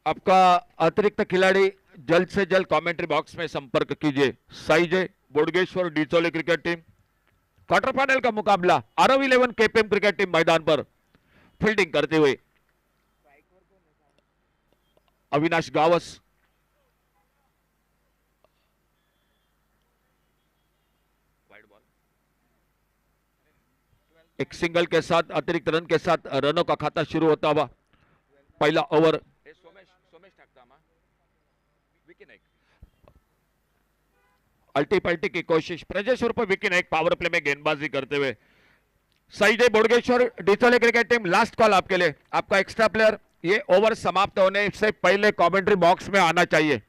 आपका अतिरिक्त खिलाड़ी जल्द से जल्द कमेंट्री बॉक्स में संपर्क कीजिए। Saijay Bodgeshwar Dicholi cricket team quarter final का मुकाबला आरव 11 केपीएम क्रिकेट टीम मैदान पर फील्डिंग करते हुए अविनाश गावस, एक सिंगल के साथ अतिरिक्त रन के साथ रनों का खाता शुरू होता हुआ पहला ओवर अल्टी पल्टी की कोशिश प्रजेश्वर पर विकी नायक पावर प्ले में गेंदबाजी करते हुए Saijay Bodgeshwar Dicholi cricket team last call आपके लिए। आपका एक्स्ट्रा प्लेयर ये ओवर समाप्त होने से पहले कमेंट्री बॉक्स में आना चाहिए।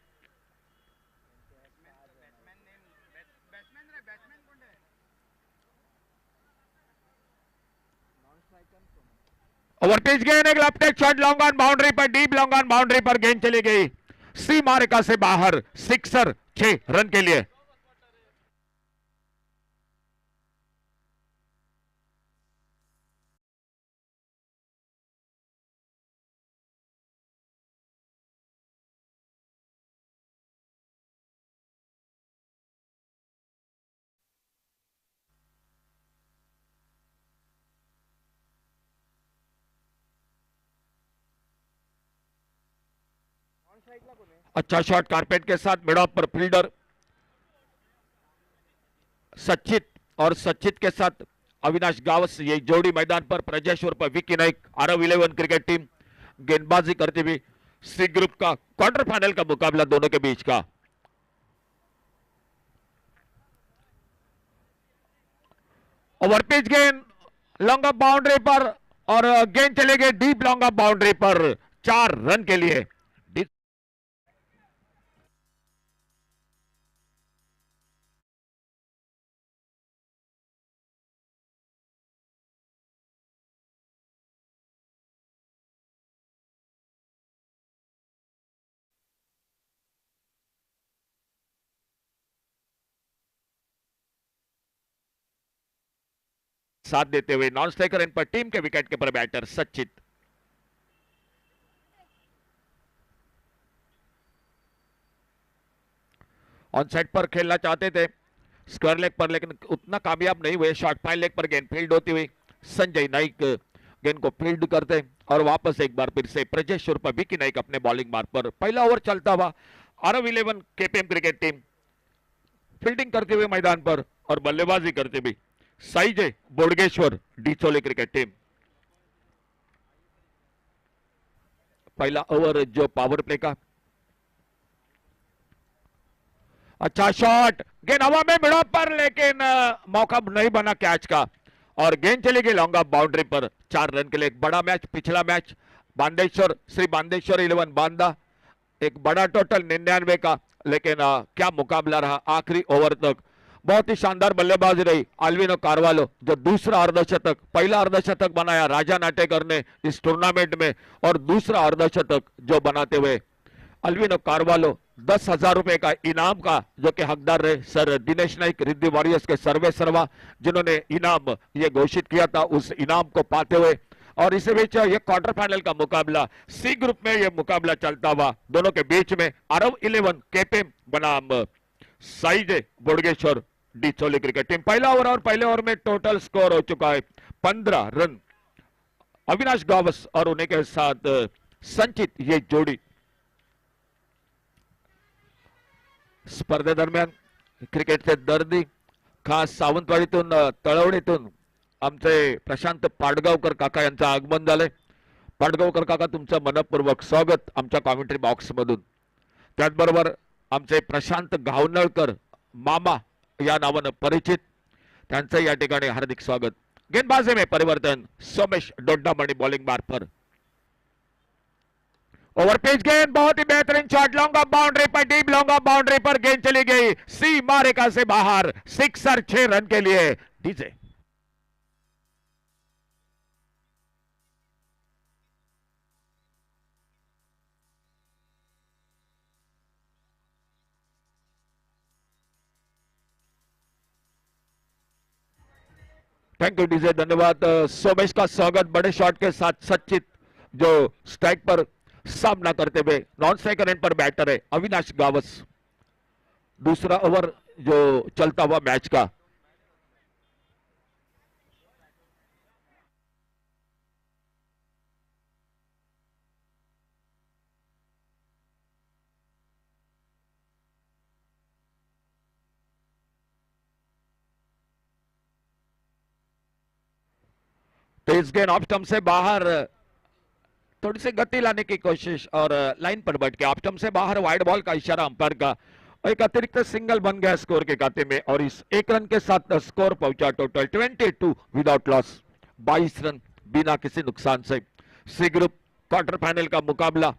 ओवरपिच गेंद, एक left hand shot long on boundary पर, डीप लॉन्ग ऑन बाउंड्री पर गेंद चली गई सीमा रेखा से बाहर, सिक्सर 6 रन के लिए। अच्छा शॉट कारपेट के साथ मिड ऑफ पर फील्डर सचित और सचित के साथ अविनाश गावस, ये जोड़ी मैदान पर प्रजेश्वर पर विकी नायक आरव 11 क्रिकेट टीम गेंदबाजी करते हुए सी ग्रुप का क्वार्टर फाइनल का मुकाबला दोनों के बीच का। ओवरपिच गेंद लॉन्ग ऑफ बाउंड्री पर और गेंद चले गए डीप लॉन्ग ऑफ बाउंड्री पर 4 रन के लिए। साथ देते हुए नॉन स्ट्राइकर इन पर टीम के wicket keeper batter Sachit. On side पर खेलना चाहते थे स्क्वायर लेग पर, लेकिन उतना कामयाब नहीं हुए। शॉर्ट फाइन लेग पर गेंद फील्ड होती हुई संजय नाइक गेंद को फील्ड करते और वापस एक बार फिर से प्रजेश्वर पर विकी नाइक अपने बॉलिंग मार्ग पर। पहला ओवर चलता हुआ Aarav 11 KPM cricket team fielding करते हुए मैदान पर और बल्लेबाजी करते हुए साइजे बोडगेश्वर डिचोली क्रिकेट टीम। पहला ओवर जो पावर प्ले का। अच्छा शॉट, गेंद हवा में मिडा पर, लेकिन मौका नहीं बना कैच का और गेंद चली गई लॉन्ग ऑफ बाउंड्री पर 4 रन के लिए। एक बड़ा मैच, पिछला मैच बांदेश्वर श्री बांदेश्वर 11 बांदा, एक बड़ा टोटल 99 का, लेकिन क्या मुकाबला रहा आखिरी ओवर तक। बहुत ही शानदार बल्लेबाजी रही अल्विनो कार्वालो, जो दूसरा अर्धशतक, पहला अर्धशतक बनाया राजा नाटेकर ने इस टूर्नामेंट में और दूसरा अर्धशतक जो बनाते हुए अल्विनो कार्वालो 10,000 रुपए का इनाम का जो कि हकदार रहे सर दिनेश नाइक रिद्धि वॉरियर्स के सर्वे सर्वा, जिन्होंने इनाम ये घोषित किया था, उस इनाम को पाते हुए। और इसी बीच ये क्वार्टर फाइनल का मुकाबला सी ग्रुप में ये मुकाबला चलता हुआ दोनों के बीच में आरव 11 केपीएम बनाम साइजे बोडगेश्वर डिचोली क्रिकेट टीम। पहला ओवर और पहले ओवर में टोटल स्कोर हो चुका है 15 रन। अविनाश गावस और उन्हीं के साथ संचित ये जोड़ी स्पर्धेदरम्यान क्रिकेटचे दर्दी खास सावंतवाडीतून तळवणीतून आमचे प्रशांत पाडगावकर काका यांचं आगमन झालंय। पाडगावकर काका तुमचं मनपूर्वक स्वागत आमच्या कॉमेंट्री बॉक्स मधून। त्याचबरोबर आमचे प्रशांत घावनळकर मामा या नावानं परिचित, त्यांचं या ठिकाणी हार्दिक स्वागत। गेंदबाजी में परिवर्तन, सोमेश डोड्डामणि बॉलिंग मार्ग पर। ओवरपिच गेंद, बहुत ही बेहतरीन शॉट लॉन्ग ऑफ बाउंड्री पर, डीप लॉन्ग ऑफ बाउंड्री पर गेंद चली गई सीमा रेखा से बाहर, सिक्सर 6 रन के लिए। डीजे थैंक यू डीजे, धन्यवाद। सोमेश का स्वागत। बड़े शॉट के साथ सचित जो स्ट्राइक पर सामना करते हुए नॉन स्ट्राइक रन पर बैटर है अविनाश गावस। दूसरा ओवर जो चलता हुआ मैच का। तेज गेंद ऑफ स्टंप से बाहर, थोड़ी सी गति लाने की कोशिश और लाइन पर बैठ के ऑफ स्टंप से बाहर वाइड बॉल का इशारा अंपायर का। एक अतिरिक्त सिंगल बन गया स्कोर के खाते में और इस एक रन के साथ स्कोर पहुंचा टोटल 22 विदाउट लॉस, 22 रन बिना किसी नुकसान से। सी ग्रुप क्वार्टर फाइनल का मुकाबला।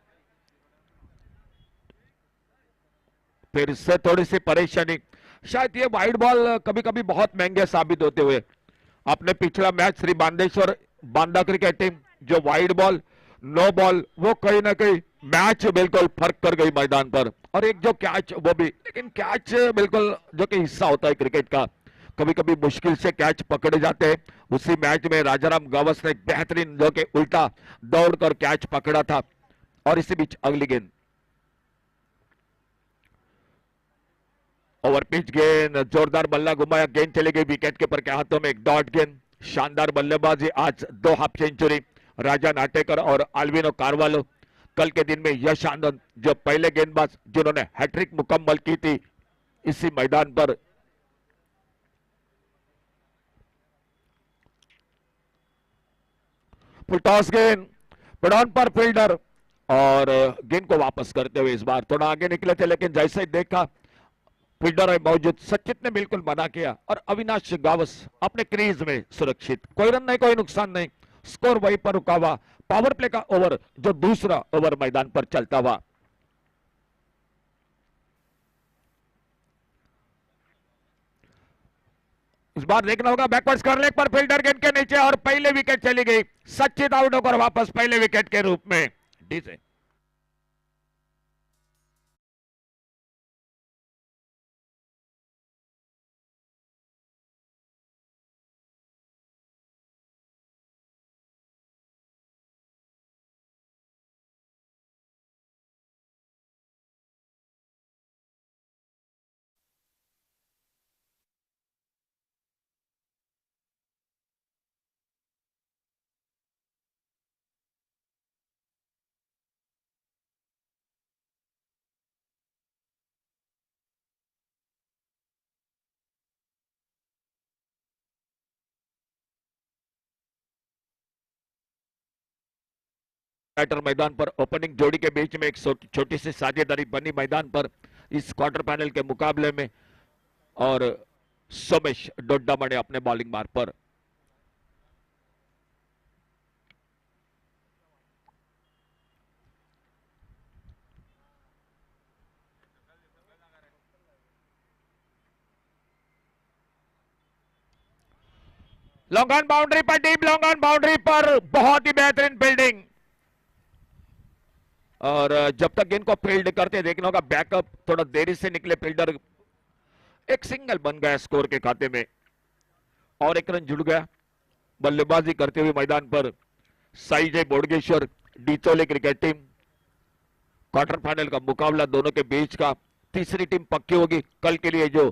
फिर से थोड़ी सी परेशानी, शायद ये वाइड बॉल कभी कभी बहुत महंगे साबित होते हुए। आपने पिछला match Shri Bandeshwar Banda cricket team जो वाइड बॉल नो बॉल वो कहीं ना कहीं मैच बिल्कुल फर्क कर गई मैदान पर, और एक जो कैच वो भी, लेकिन कैच बिल्कुल जो कि हिस्सा होता है क्रिकेट का, कभी कभी मुश्किल से कैच पकड़े जाते हैं। उसी मैच में राजाराम गावस ने बेहतरीन जो कि उल्टा दौड़कर कैच पकड़ा था। और इसी बीच अगली गेंद ओवर पिच गेंद, जोरदार बल्ला घुमाया, गेंद चली गई विकेट कीपर के हाथों में। एक डॉट गेंद, शानदार बल्लेबाजी, आज 2 हाफ सेंचुरी राजा नाटेकर और आल्विनो कार्वालो। कल के दिन में यश आनंद जो पहले गेंदबाज जिन्होंने हैट्रिक मुकम्मल की थी इसी मैदान पर। फुलटॉस गेंद मिडॉन पर फील्डर और गेंद को वापस करते हुए इस बार थोड़ा आगे निकले थे, लेकिन जैसे ही देखा फील्डर है मौजूद, सचिन ने बिल्कुल मना किया और अविनाश गावस अपने क्रीज में सुरक्षित। कोई रन नहीं, कोई नुकसान नहीं, स्कोर वहीं पर रुका हुआ। पावर प्ले का ओवर जो दूसरा ओवर मैदान पर चलता हुआ। इस बार देखना होगा बैकवर्ड स्क्वायर लेग पर फील्डर गेंद के नीचे और पहले विकेट चली गई। सचिन आउट होकर वापस पहले विकेट के रूप में डी से। बैटर मैदान पर, ओपनिंग जोड़ी के बीच में एक छोटी सी साझेदारी बनी मैदान पर इस क्वार्टर फाइनल के मुकाबले में। और सोमेश डोड्डामा ने अपने बॉलिंग मार्ग पर लॉन्ग ऑन बाउंड्री पर, डीप लॉन्ग ऑन बाउंड्री पर, बहुत ही बेहतरीन फील्डिंग। और जब तक इनको फील्ड करते देखना होगा, बैकअप थोड़ा देरी से निकले फील्डर। एक सिंगल बन गया स्कोर के खाते में और एक रन जुड़ गया। बल्लेबाजी करते हुए मैदान पर Saijay Bodgeshwar Dicholi cricket team. Quarter final का मुकाबला दोनों के बीच का, तीसरी टीम पक्की होगी कल के लिए जो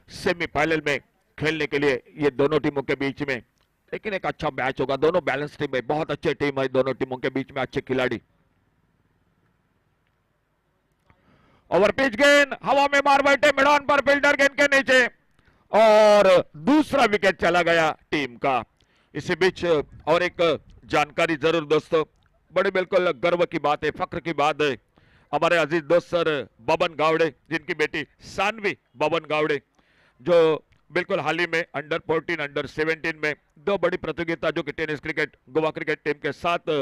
सेमीफाइनल में खेलने के लिए ये दोनों टीमों के बीच में। लेकिन एक अच्छा मैच होगा, दोनों बैलेंस टीम है, बहुत अच्छे टीम है दोनों टीमों के बीच में, अच्छे खिलाड़ी। ओवर पिच गेंद हवा में मार बैठे मिडॉन पर फील्डर गेंद के नीचे और दूसरा विकेट चला गया टीम का। इसी बीच और एक जानकारी जरूर दोस्तों, बड़ी बिल्कुल गर्व की बात है, फख्र की बात है। हमारे अजीज दोस्त सर बबन गावड़े, जिनकी बेटी सानवी बबन गावड़े, जो बिल्कुल हाल ही में अंडर 14 अंडर 17 में 2 बड़ी प्रतियोगिता जो कि tennis cricket Goa cricket team के साथ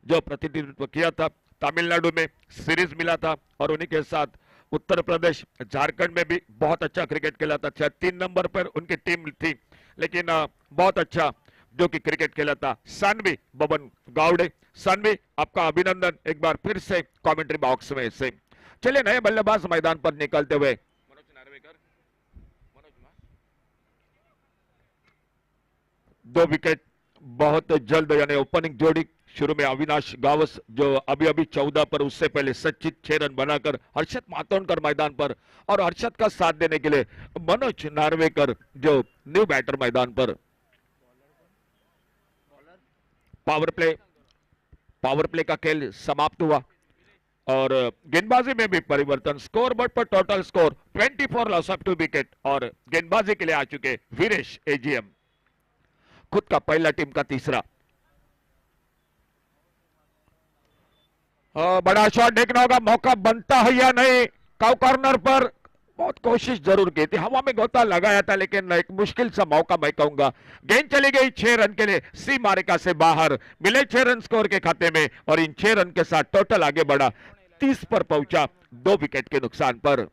जो प्रतिनिधित्व किया था, तमिलनाडु में सीरीज मिला था और उन्हीं के साथ उत्तर प्रदेश झारखंड में भी बहुत अच्छा क्रिकेट खेला था। 3 नंबर पर उनकी टीम थी, लेकिन बहुत अच्छा जो कि क्रिकेट खेला था सानवी बबन गावड़े। सानवी आपका अभिनंदन एक बार फिर से कमेंट्री बॉक्स में से। चलिए नए बल्लेबाज मैदान पर निकलते हुए 2 विकेट बहुत जल्द, यानी ओपनिंग जोड़ी शुरू में अविनाश गावस जो अभी अभी 14 पर, उससे पहले सचिन 6 रन बनाकर हर्षद मातोंडकर मैदान पर, और हर्षद का साथ देने के लिए मनोज नार्वेकर जो न्यू बैटर मैदान पर। पावर प्ले का खेल समाप्त हुआ और गेंदबाजी में भी परिवर्तन। स्कोर बोर्ड पर total score 24 loss of 2 wicket और गेंदबाजी के लिए आ चुके वीरेश एजीएम, खुद का पहला, टीम का तीसरा। बड़ा शॉट देखना होगा, मौका बनता है या नहीं। काउ कॉर्नर पर बहुत कोशिश जरूर की थी, हवा में गोता लगाया था, लेकिन एक मुश्किल सा मौका मैं कहूंगा। गेंद चली गई 6 रन के लिए सी मारिका से बाहर, मिले 6 रन स्कोर के खाते में और इन 6 रन के साथ टोटल आगे बढ़ा 30 पर पहुंचा 2 विकेट के नुकसान पर।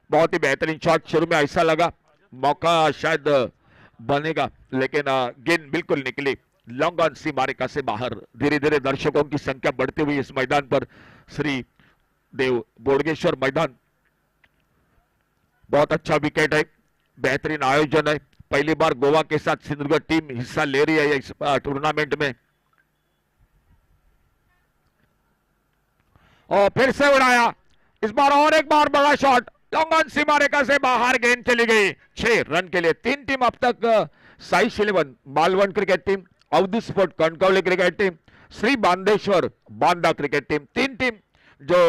बहुत ही बेहतरीन शॉट, शुरू में ऐसा लगा मौका शायद बनेगा, लेकिन गेंद बिल्कुल निकली लॉन्ग ऑन सी मारिका से बाहर। धीरे धीरे दर्शकों की संख्या बढ़ती हुई इस मैदान पर, श्री देव बोडगेश्वर मैदान। बहुत अच्छा विकेट है, बेहतरीन आयोजन है, पहली बार गोवा के साथ सिंधुदुर्ग टीम हिस्सा ले रही है इस टूर्नामेंट में। और फिर से उड़ाया, इस बार और एक बार बड़ा शॉट, लॉन्ग ऑन सीमा रेखा से बाहर, गेंद चली गई 6 रन के लिए। 3 टीम अब तक, Saish 11 Malvan cricket team, Avadhi sport Kankavli cricket team, Shri Bandeshwar Banda cricket team, 3 team जो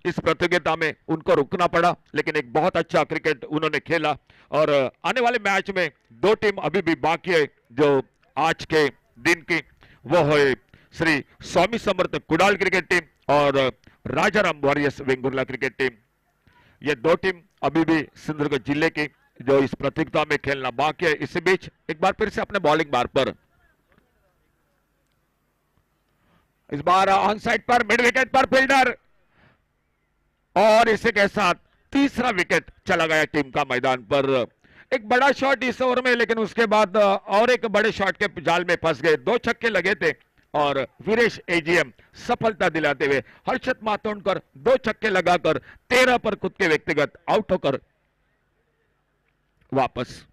इस प्रतियोगिता में उनको रुकना पड़ा, लेकिन एक बहुत अच्छा क्रिकेट उन्होंने खेला। और आने वाले मैच में 2 टीम अभी भी बाकी है जो आज के दिन की, वो है श्री स्वामी समर्थ कुडाल क्रिकेट टीम और Rajaram warriors Vengurla cricket team. ये 2 टीम अभी भी सिंधुदुर्ग जिले की जो इस प्रतियोगिता में खेलना बाकी है। इसी बीच एक बार फिर से अपने बॉलिंग बार पर, इस बार ऑन साइड पर मिड विकेट पर फील्डर, और इसी के साथ तीसरा विकेट चला गया टीम का मैदान पर। एक बड़ा शॉट इस ओवर में, लेकिन उसके बाद और एक बड़े शॉट के जाल में फंस गए। 2 छक्के लगे थे और वीरेश एजीएम सफलता दिलाते हुए हर्षद मातोंडकर 2 छक्के लगाकर 13 पर खुद के व्यक्तिगत आउट होकर वापस।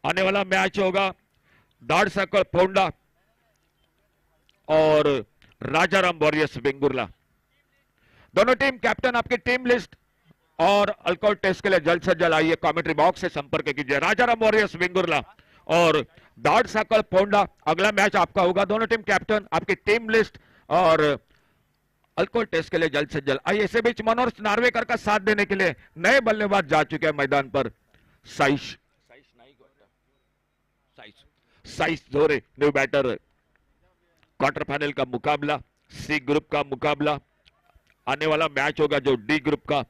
आने वाला मैच होगा दाड़ सर्कल पोंडा और राजाराम वॉरियर्स बेंगुर्ला। दोनों टीम कैप्टन आपकी टीम लिस्ट और अल्कोहल टेस्ट के लिए जल्द से जल्द आइए, कमेंट्री बॉक्स से संपर्क कीजिए। राजाराम वॉरियर्स बेंगुर्ला और दाड़ सर्कल पोंडा, अगला मैच आपका होगा। दोनों टीम कैप्टन आपकी टीम लिस्ट और अल्कोहल टेस्ट के लिए जल्द से जल्द आइए। इसी बीच मनोज नार्वेकर का साथ देने के लिए नए बल्लेबाज जा चुके हैं मैदान पर। साइस जोरे न्यू बैटर। क्वार्टर फाइनल का मुकाबला, सी ग्रुप का मुकाबला, आने वाला मैच होगा जो डी ग्रुप का।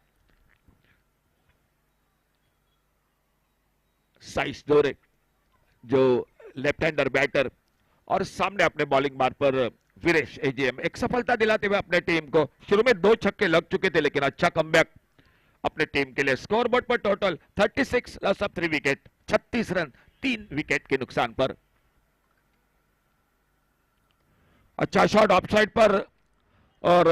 साइस जोरे जो लेफ्ट हैंडर बैटर और सामने अपने बॉलिंग मार पर वीरेश एजीएम एक सफलता दिलाते हुए अपने टीम को। शुरू में 2 छक्के लग चुके थे, लेकिन अच्छा कमबैक अपने टीम के लिए। स्कोर बोर्ड पर total 36 loss of 3 wicket, 36 run 3 wicket के नुकसान पर। अच्छा शॉट ऑफ साइड पर, और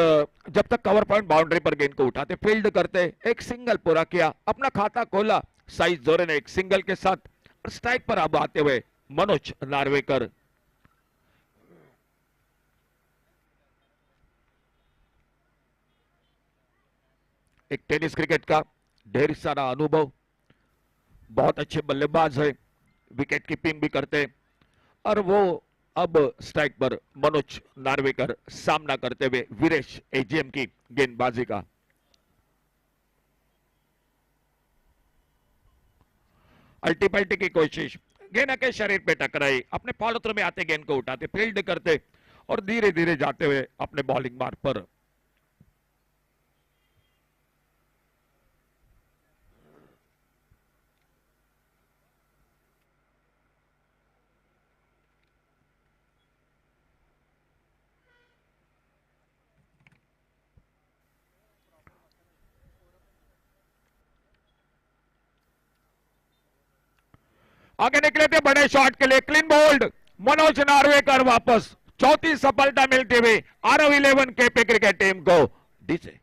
जब तक कवर पॉइंट बाउंड्री पर गेंद को उठाते फील्ड करते, एक सिंगल पूरा किया, अपना खाता खोला साइस जोरे ने एक सिंगल के साथ। स्ट्राइक पर अब आते हुए मनोज नार्वेकर। एक टेनिस क्रिकेट का ढेर सारा अनुभव, बहुत अच्छे बल्लेबाज है, विकेट कीपिंग भी करते, और वो अब स्ट्राइक पर मनोज नार्वेकर सामना करते हुए वीरेश एजीएम की गेंदबाजी का। अल्टी पल्टी की कोशिश, गेंद के शरीर पे टकराई, अपने फॉलोथ्रू में आते गेंद को उठाते फील्ड करते और धीरे धीरे जाते हुए अपने बॉलिंग मार्ग पर। आगे निकले थे बड़े शॉट के लिए, क्लीन बोल्ड मनोज नार्वेकर वापस। 4थी सफलता मिलती हुई आरव 11 केपी क्रिकेट टीम को। डीजे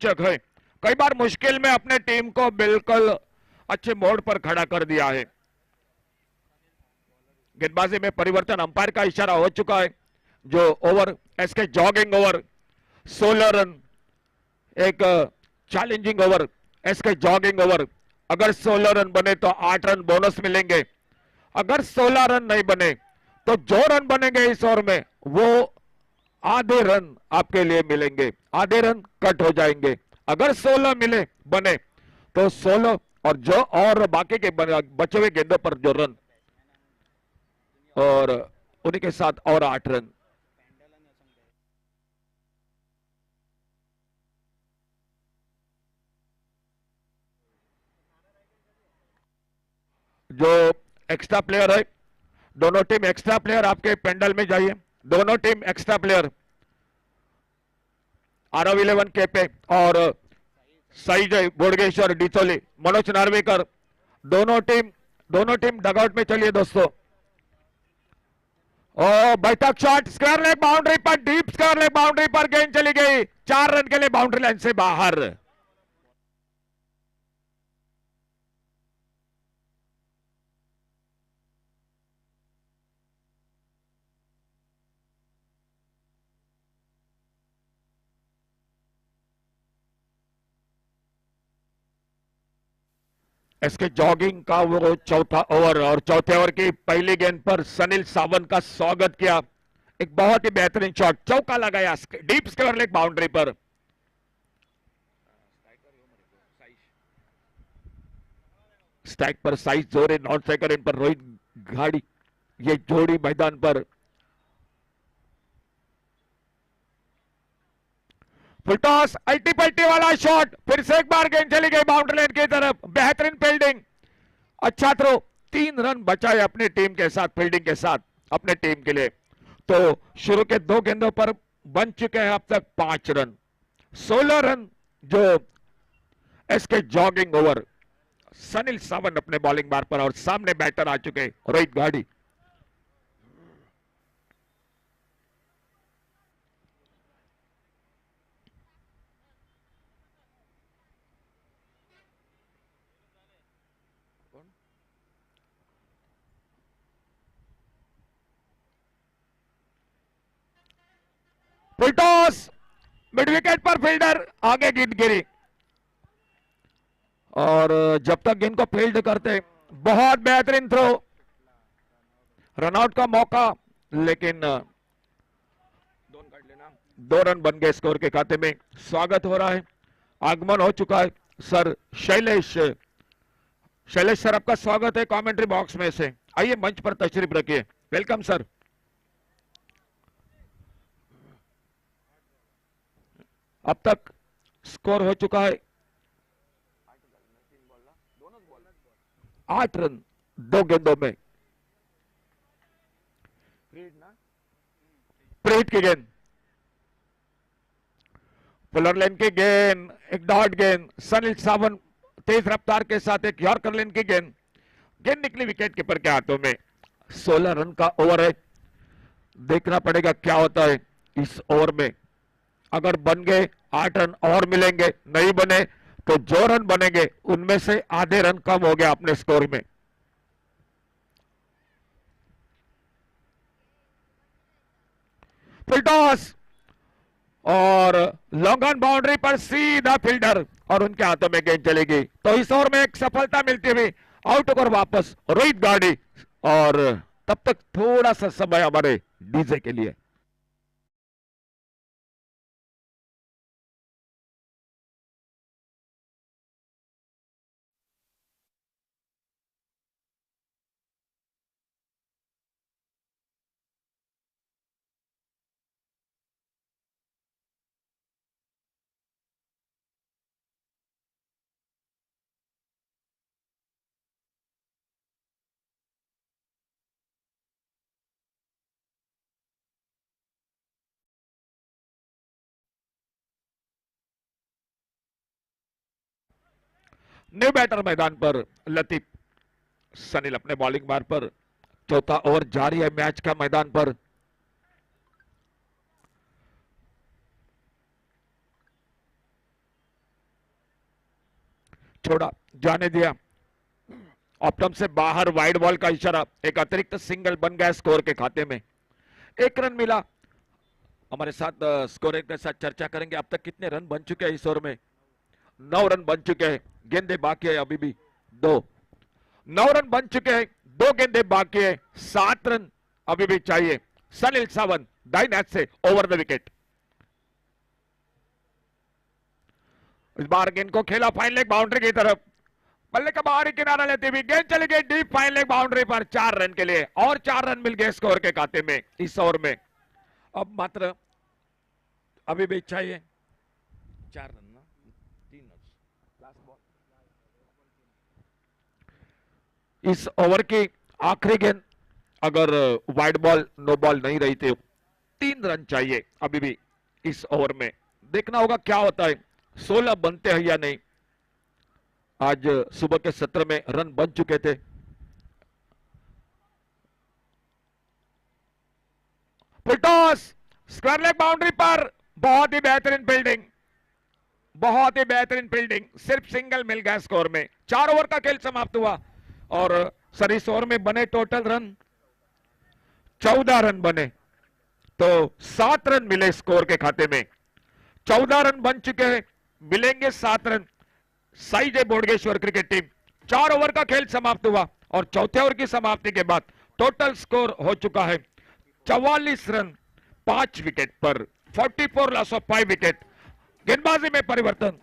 रोमांचक है, कई बार मुश्किल में अपने टीम को बिल्कुल अच्छे मोड़ पर खड़ा कर दिया है। गेंदबाजी में परिवर्तन, अंपायर का इशारा हो चुका है। जो over SK jogging over 16 run, एक challenging over SK jogging over. अगर 16 रन बने तो 8 रन बोनस मिलेंगे, अगर 16 रन नहीं बने तो जो रन बनेंगे इस ओवर में वो आधे रन आपके लिए मिलेंगे, आधे रन कट हो जाएंगे। अगर 16 मिले बने तो 16 और जो और बाकी के बचे हुए गेंदों पर जो रन और उन्हीं के साथ और 8 रन। जो एक्स्ट्रा प्लेयर है, दोनों टीम एक्स्ट्रा प्लेयर आपके पेंडल में जाइए। दोनों टीम एक्स्ट्रा प्लेयर आरव 11 के पे और साईजय बोडगेश्वर डिचोली मनोज नार्वेकर, दोनों टीम डगआउट में चलिए दोस्तों। और बैठक शॉट स्क्वायर लेग बाउंड्री पर, डीप स्क्वायर लेग बाउंड्री पर गेंद चली गई, 4 रन के लिए बाउंड्री लाइन से बाहर। इसके जॉगिंग का वो चौथा ओवर और चौथे ओवर की पहली गेंद पर सनील सावंत का स्वागत किया, एक बहुत ही बेहतरीन शॉट, चौका लगाया डीप स्क्वायर लेग बाउंड्री पर। स्ट्राइक पर साइज जोरे, नॉन स्ट्राइकर इन पर रोहित गाड़ी, ये जोड़ी मैदान पर। फुलटॉस अल्टी पल्टी वाला शॉट, फिर से एक बार गेंद चली गई बाउंड्री लाइन की तरफ, बेहतरीन फील्डिंग, अच्छा थ्रो, 3 रन बचाए अपनी टीम के साथ, फील्डिंग के साथ अपने टीम के लिए। तो शुरू के 2 गेंदों पर बन चुके हैं अब तक 5 रन, 16 रन जो इसके जॉगिंग ओवर। सनील सावंत अपने बॉलिंग बार पर और सामने बैटर आ चुके रोहित गाड़ी। फुलटॉस मिड विकेट पर फील्डर आगे गेंद गिरी और जब तक गेंद को फील्ड करते, बहुत बेहतरीन थ्रो, रनआउट का मौका, लेकिन 2 रन बन गए स्कोर के खाते में। स्वागत हो रहा है, आगमन हो चुका है सर शैलेश सर, आपका स्वागत है कमेंट्री बॉक्स में से, आइए मंच पर तशरीफ रखिए, वेलकम सर। अब तक स्कोर हो चुका है 8 रन 2 गेंदों में। प्रीत की गेंद, पुलर लेन की गेंद, एक डॉट गेंद, सनील सावंत तेज रफ्तार के साथ एक यॉर्कर लेन की गेंद, गेंद निकली विकेट कीपर के हाथों में। 16 रन का ओवर है, देखना पड़ेगा क्या होता है इस ओवर में। अगर बन गए 8 रन और मिलेंगे, नहीं बने तो जो रन बनेंगे उनमें से आधे रन कम हो गया अपने स्कोर में। फुलटॉस और लॉन्ग ऑन बाउंड्री पर सीधा फील्डर और उनके हाथों में गेंद चलेगी, तो इस ओवर में एक सफलता मिलती हुई आउट और वापस रोहित गाड़ी। और तब तक थोड़ा सा समय हमारे डीजे के लिए। न्यू बैटर मैदान पर लतीफ सनील अपने बॉलिंग बार पर, चौथा ओवर जारी है मैच का मैदान पर। छोड़ा, जाने दिया। ऑप्टम से बाहर वाइड बॉल का इशारा, एक अतिरिक्त सिंगल बन गया स्कोर के खाते में, 1 रन मिला। हमारे साथ स्कोर के साथ चर्चा करेंगे अब तक कितने रन बन चुके हैं इस ओवर में। 9 रन बन चुके हैं, गेंदे बाकी है अभी भी 2। 9 रन बन चुके हैं, 2 गेंदे बाकी है, 7 रन अभी भी चाहिए। सनील सावंत दाईं हाथ से ओवर द विकेट। इस बार गेंद को खेला फाइन लेग बाउंड्री की तरफ, बल्ले का बाहरी किनारा लेती हुई गेंद चली गई डीप फाइन लेग बाउंड्री पर, 4 रन के लिए और 4 रन मिल गए स्कोर के खाते में इस ओवर में। अब मात्र अभी भी चाहिए 4 रन ना, 3 रन। इस ओवर की आखिरी गेंद अगर वाइड बॉल नो बॉल नहीं रही थी, 3 रन चाहिए अभी भी इस ओवर में। देखना होगा क्या होता है, 16 बनते हैं या नहीं। आज सुबह के सत्र में रन बन चुके थे। फुलटॉस स्क्वायर लेग बाउंड्री पर, बहुत ही बेहतरीन फील्डिंग, बहुत ही बेहतरीन फील्डिंग, सिर्फ सिंगल मिल गया स्कोर में। 4 ओवर का खेल समाप्त हुआ और सर इस ओवर में बने टोटल रन 14 रन बने, तो 7 रन मिले स्कोर के खाते में। 14 रन बन चुके हैं, मिलेंगे 7 रन। साई जय बोडगेश्वर क्रिकेट टीम, 4 ओवर का खेल समाप्त हुआ और चौथे ओवर की समाप्ति के बाद टोटल स्कोर हो चुका है 44 रन 5 विकेट पर, 44 लॉस ऑफ 5 विकेट। गेंदबाजी में परिवर्तन,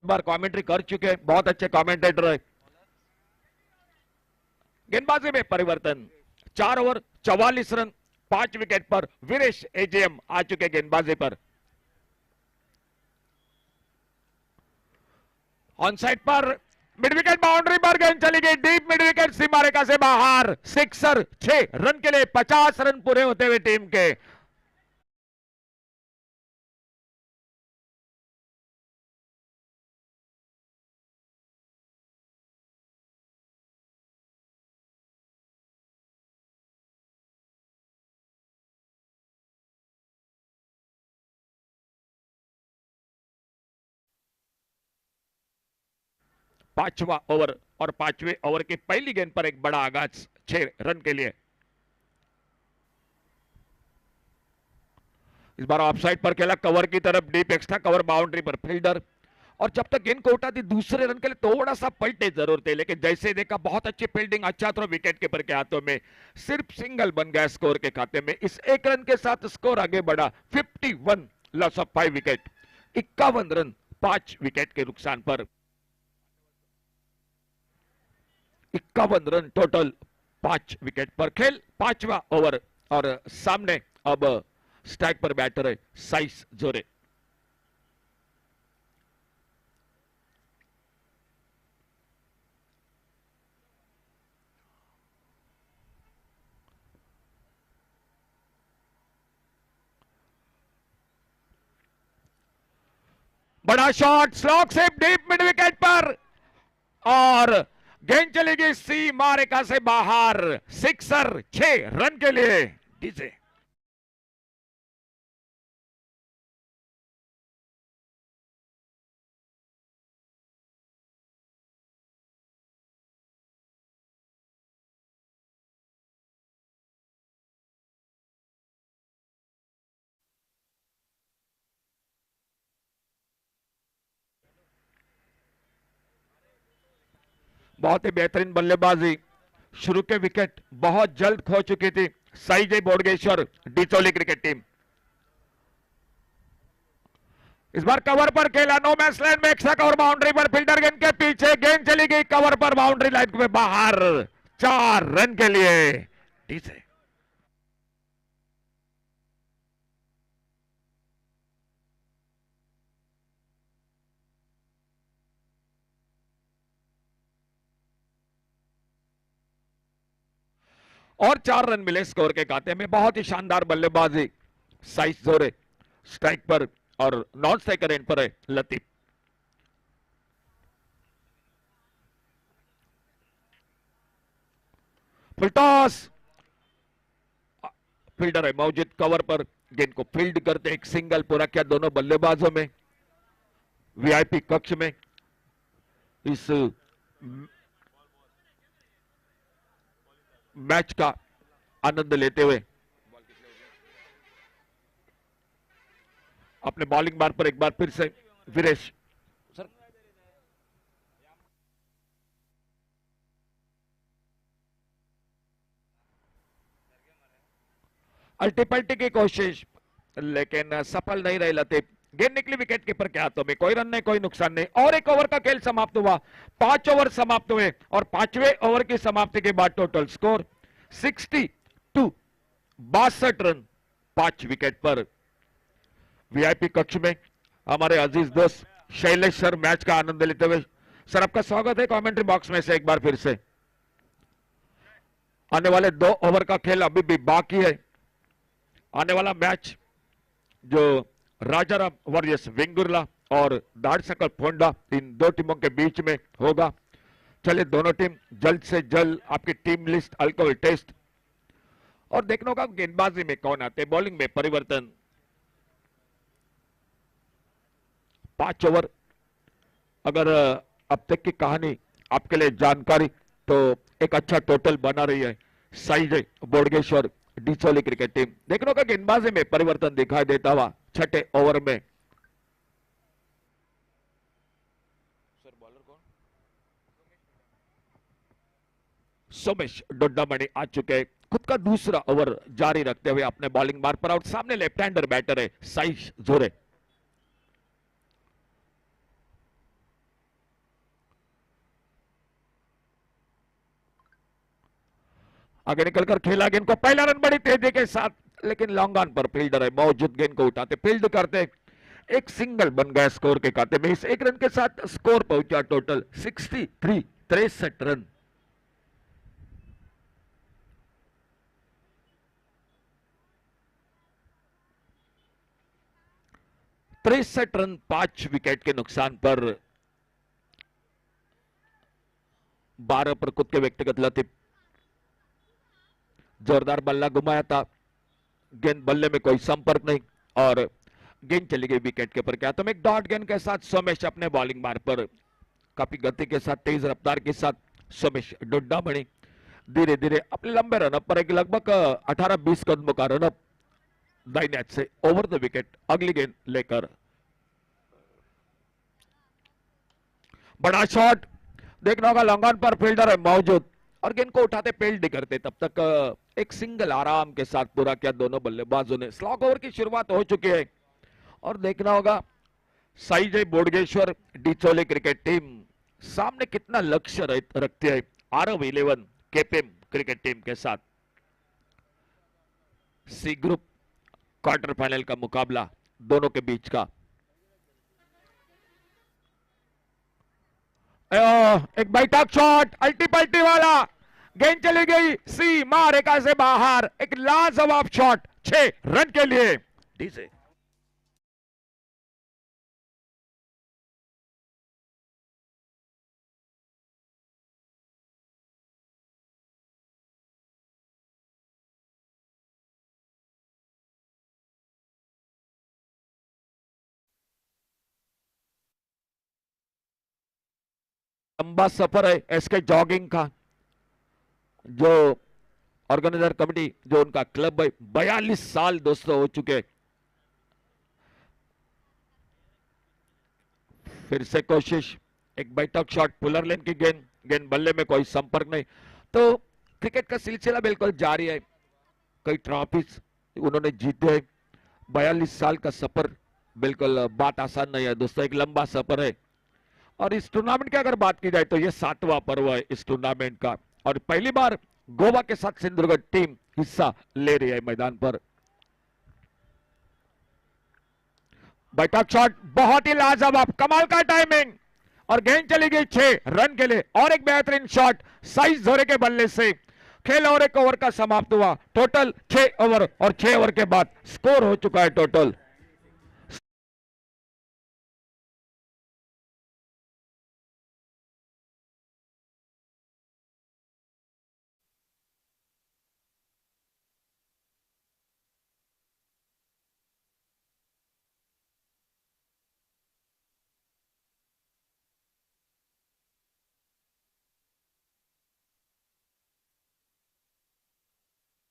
बार कमेंट्री कर चुके हैं, बहुत अच्छे कमेंटेटर है। गेंदबाजी में परिवर्तन, 4 ओवर 44 रन 5 विकेट पर वीरेश एजेएम आ चुके गेंदबाजी पर। ऑन साइड पर मिड विकेट बाउंड्री पर गेंद चली गई डीप मिड विकेट सीमा रेखा से बाहर, सिक्सर। 6 रन के लिए 50 रन पूरे होते हुए टीम के। पांचवा ओवर और 5वें ओवर की पहली गेंद पर एक बड़ा आगाज 6 रन के लिए। इस बार ऑफसाइड पर खेला, कवर की तरफ डीप एक्स्ट्रा कवर बाउंड्री पर फील्डर, और जब तक गेंद को उठाती दूसरे रन के लिए थोड़ा सा पलटे जरूर थे, लेकिन जैसे देखा बहुत अच्छी फील्डिंग, अच्छा थ्रो विकेट कीपर के हाथों में, सिर्फ सिंगल बन गया स्कोर के खाते में। इस 1 रन के साथ स्कोर आगे बढ़ा 51 loss of 5 wicket, 51 run 5 wicket के नुकसान पर। 51 रन टोटल 5 विकेट पर। खेल 5वां ओवर और सामने अब स्ट्राइक पर बैटर है साइस जोरे। बड़ा शॉट, स्लॉग से डीप मिड विकेट पर और गेंद चली गई सीमा रेखा से बाहर, सिक्सर। 6 रन के लिए डीजे। बहुत ही बेहतरीन बल्लेबाजी, शुरू के विकेट बहुत जल्द खो चुकी थी साई जय बोडगेश्वर डिचौली क्रिकेट टीम। इस बार कवर पर खेला, नो मैच लाइन में एक्स्ट्रा कवर बाउंड्री पर, फील्डर गेंद के पीछे, गेंद चली गई कवर पर बाउंड्री लाइन में बाहर, 4 रन के लिए डीजे। और 4 रन मिले स्कोर के खाते में। बहुत ही शानदार बल्लेबाजी साइस जोरे स्ट्राइक पर और नॉन स्ट्राइकर एंड पर है लतीफ। फुल टॉस, फील्डर है मौजूद कवर पर, गेंद को फील्ड करते एक सिंगल पूरा किया दोनों बल्लेबाजों में वीआईपी कक्ष में। इस मैच का आनंद लेते हुए अपने बॉलिंग बार पर एक बार फिर से वीरेश अल्टी पल्टी की कोशिश लेकिन सफल नहीं रहे लतीफ। गेंद निकली विकेट कीपर के हाथों में, कोई रन नहीं कोई नुकसान नहीं। और एक ओवर का खेल समाप्त हुआ, 5 ओवर समाप्त हुए और 5वें ओवर की समाप्ति के बाद टोटल स्कोर 62, 62 रन 5 विकेट पर। वीआईपी कक्ष में हमारे अजीज दोस्त शैलेश सर मैच का आनंद लेते हुए। सर आपका स्वागत है कमेंट्री बॉक्स में से एक बार फिर से। आने वाले 2 ओवर का खेल अभी भी बाकी है। आने वाला मैच जो राजाराम वॉरियर्स वेंगुर्ला और दाड़सकल फोंडा इन 2 टीमों के बीच में होगा। चलिए दोनों टीम जल्द से जल्द आपकी टीम लिस्ट अल्कोहल टेस्ट और देखने का गेंदबाजी में कौन आते, बॉलिंग में परिवर्तन। 5 ओवर अगर अब तक की कहानी आपके लिए जानकारी तो एक अच्छा टोटल बना रही है size Bodgeshwar Dicholi cricket team. देखने का गेंदबाजी में परिवर्तन दिखाई देता हुआ 6ठे ओवर में। सर बॉलर कौन? सोमेश डोड्डामणि आ चुके हैं, खुद का दूसरा ओवर जारी रखते हुए अपने बॉलिंग मार्ग पर आउट। सामने लेफ्ट हैंडर बैटर है साइश जोरे। आगे निकलकर खेला गेंद को, पहला रन बड़ी तेजी के साथ लेकिन लॉन्ग ऑन पर फील्डर है मौजूद, गेंद को उठाते फील्ड करते एक सिंगल बन गया स्कोर के खाते में। इस एक रन के साथ स्कोर पहुंचा टोटल 63, 63 रन। तिरसठ रन 5 विकेट के नुकसान पर। 12 पर खुद के व्यक्तिगत लतीफ, जोरदार बल्ला घुमाया था, गेंद बल्ले में कोई संपर्क नहीं और गेंद चली गई विकेट के ऊपर। क्या तो एक डॉट गेंद के साथ सोमेश अपने बॉलिंग मार्ग पर काफी गति के साथ तेज रफ्तार के साथ सोमेश डोड्डामणि धीरे धीरे अपने लंबे रनअप पर एक लगभग 18-20 कदमों का रनअप दाईं नेट से ओवर द विकेट अगली गेंद लेकर। बड़ा शॉट देखना होगा, लॉन्ग ऑन पर फील्डर है मौजूद और गेंद को उठाते फील्ड करते तब तक एक सिंगल आराम के साथ पूरा किया दोनों बल्लेबाजों ने। स्लॉग ओवर की शुरुआत हो चुकी है और देखना होगा साइजय बोडगेश्वर डिचोली क्रिकेट टीम सामने कितना लक्ष्य रखती है आरव 11 केपीएम क्रिकेट टीम के साथ। सी ग्रुप क्वार्टर फाइनल का मुकाबला दोनों के बीच का। एक बैठक शॉट अल्टी पल्टी वाला, गेंद चली गई सीमा रेखा से बाहर, एक लाजवाब शॉट 6 रन के लिए डीजे। लंबा सफर है एसके जॉगिंग का, जो ऑर्गेनाइजर कमेटी जो उनका क्लब है 42 साल दोस्तों हो चुके। फिर से कोशिश, एक बैठक शॉट पुलर लेन की गेंद, गेंद बल्ले में कोई संपर्क नहीं। तो क्रिकेट का सिलसिला बिल्कुल जारी है, कई ट्रॉफीज उन्होंने जीते हैं। 42 साल का सफर बिल्कुल बात आसान नहीं है दोस्तों, एक लंबा सफर है। और इस टूर्नामेंट की अगर बात की जाए तो यह 7वां पर्व है इस टूर्नामेंट का और पहली बार गोवा के साथ सिंधुदुर्ग टीम हिस्सा ले रही है मैदान पर। बैठक शॉट बहुत ही लाजवाब, कमाल का टाइमिंग और गेंद चली गई 6 रन के लिए। और एक बेहतरीन शॉट साइज जोरे के बल्ले से खेल और एक ओवर का समाप्त हुआ। टोटल 6 ओवर और 6 ओवर के बाद स्कोर हो चुका है टोटल।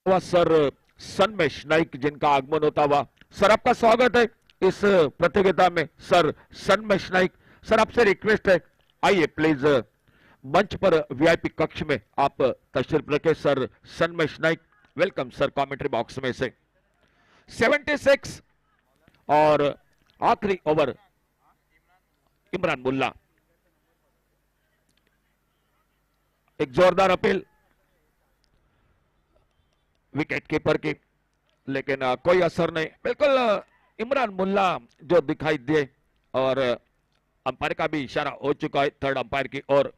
हुआ सर सनमेश नाइक जिनका आगमन होता हुआ। सर आपका स्वागत है इस प्रतियोगिता में। सर सनमेश नाइक, सर आपसे रिक्वेस्ट है, आइए प्लीज मंच पर वीआईपी कक्ष में आप तशरीफ रखें। Sir Sanmesh Naik, welcome sir commentary box में से। 76 और आखिरी ओवर इमरान मुल्ला, एक जोरदार अपील विकेट कीपर की, लेकिन कोई असर नहीं। बिल्कुल इमरान मुल्ला जो दिखाई दिए और अंपायर का भी इशारा हो चुका है थर्ड अंपायर की ओर।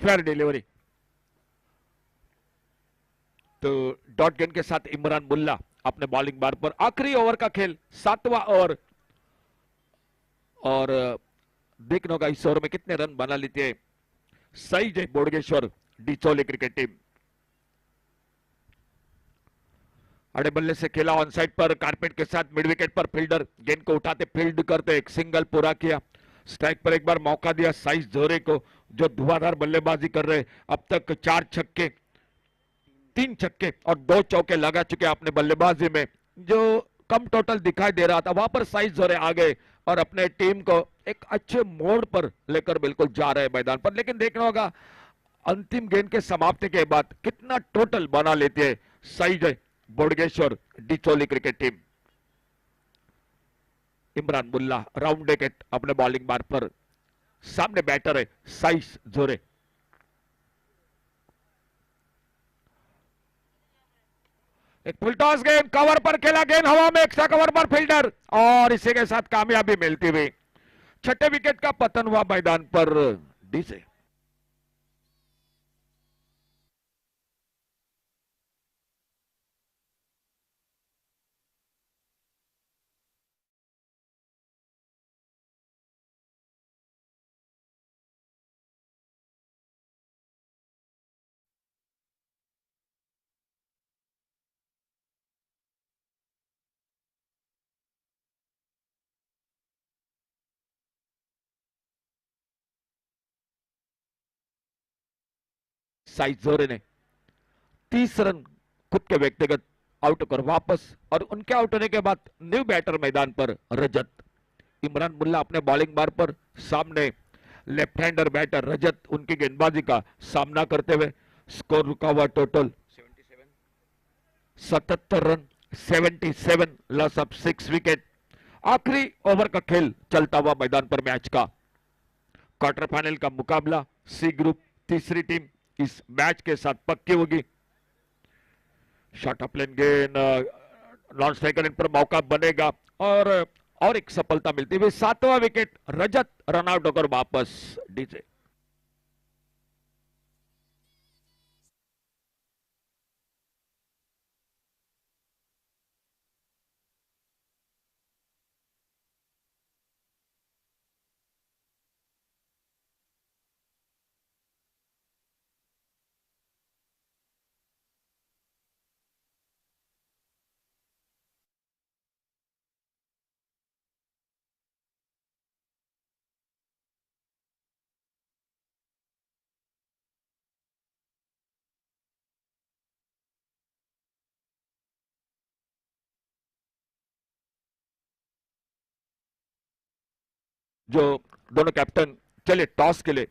फेयर डिलीवरी, तो डॉट गेंद के साथ इमरान मुल्ला अपने बॉलिंग बार पर। आखिरी ओवर का खेल, 7वां ओवर, और देखना होगा इस ओवर में कितने रन बना लेते हैं सही जय बोडगेश्वर डिचोली क्रिकेट टीम। अड़े बल्ले से खेला ऑन साइड पर कारपेट के साथ, मिड विकेट पर फील्डर गेंद को उठाते फील्ड करते, एक सिंगल पूरा किया। स्ट्राइक पर एक बार मौका दिया साइज जोरे को, जो धुआंधार बल्लेबाजी कर रहे। अब तक 4 छक्के, 3 छक्के और 2 चौके लगा चुके अपने बल्लेबाजी में। जो कम टोटल दिखाई दे रहा था वहां पर साइज जोरे आ गए और अपने टीम को एक अच्छे मोड़ पर लेकर बिल्कुल जा रहे मैदान पर। लेकिन देखना होगा अंतिम गेंद के समाप्ति के बाद कितना टोटल बना लेती है सही जय बोडगेश्वर डिचोली क्रिकेट टीम। इमरान मुल्ला राउंड विकेट अपने बॉलिंग बार पर, सामने बैटर है साइस जोरे। एक फुल टॉस गेंद कवर पर खेला, गेंद हवा में, एक्स्ट्रा कवर पर फील्डर, और इसी के साथ कामयाबी मिलती हुई। छठे विकेट का पतन हुआ मैदान पर डी से। साइज जोरे ने 30 रन खुद के व्यक्तिगत आउट कर वापस, और उनके आउट होने के बाद न्यू बैटर मैदान पर रजत। इमरान मुल्ला अपने बॉलिंग बार पर, सामने लेफ्ट हैंडर बैटर रजत उनकी गेंदबाजी का सामना करते हुए। स्कोर रुका हुआ total 77 run, 77 loss of 6 wicket. आखिरी ओवर का खेल चलता हुआ मैदान पर मैच का। क्वार्टर फाइनल का मुकाबला, सी ग्रुप तीसरी टीम इस मैच के साथ पक्की होगी। शॉर्ट ऑफ लेन गेंद नॉन स्ट्राइकर पर मौका बनेगा, और एक सफलता मिलती हुई। 7वां विकेट, रजत रनआउट होकर वापस डीजे। जो दोनों कैप्टन चले टॉस के लिए।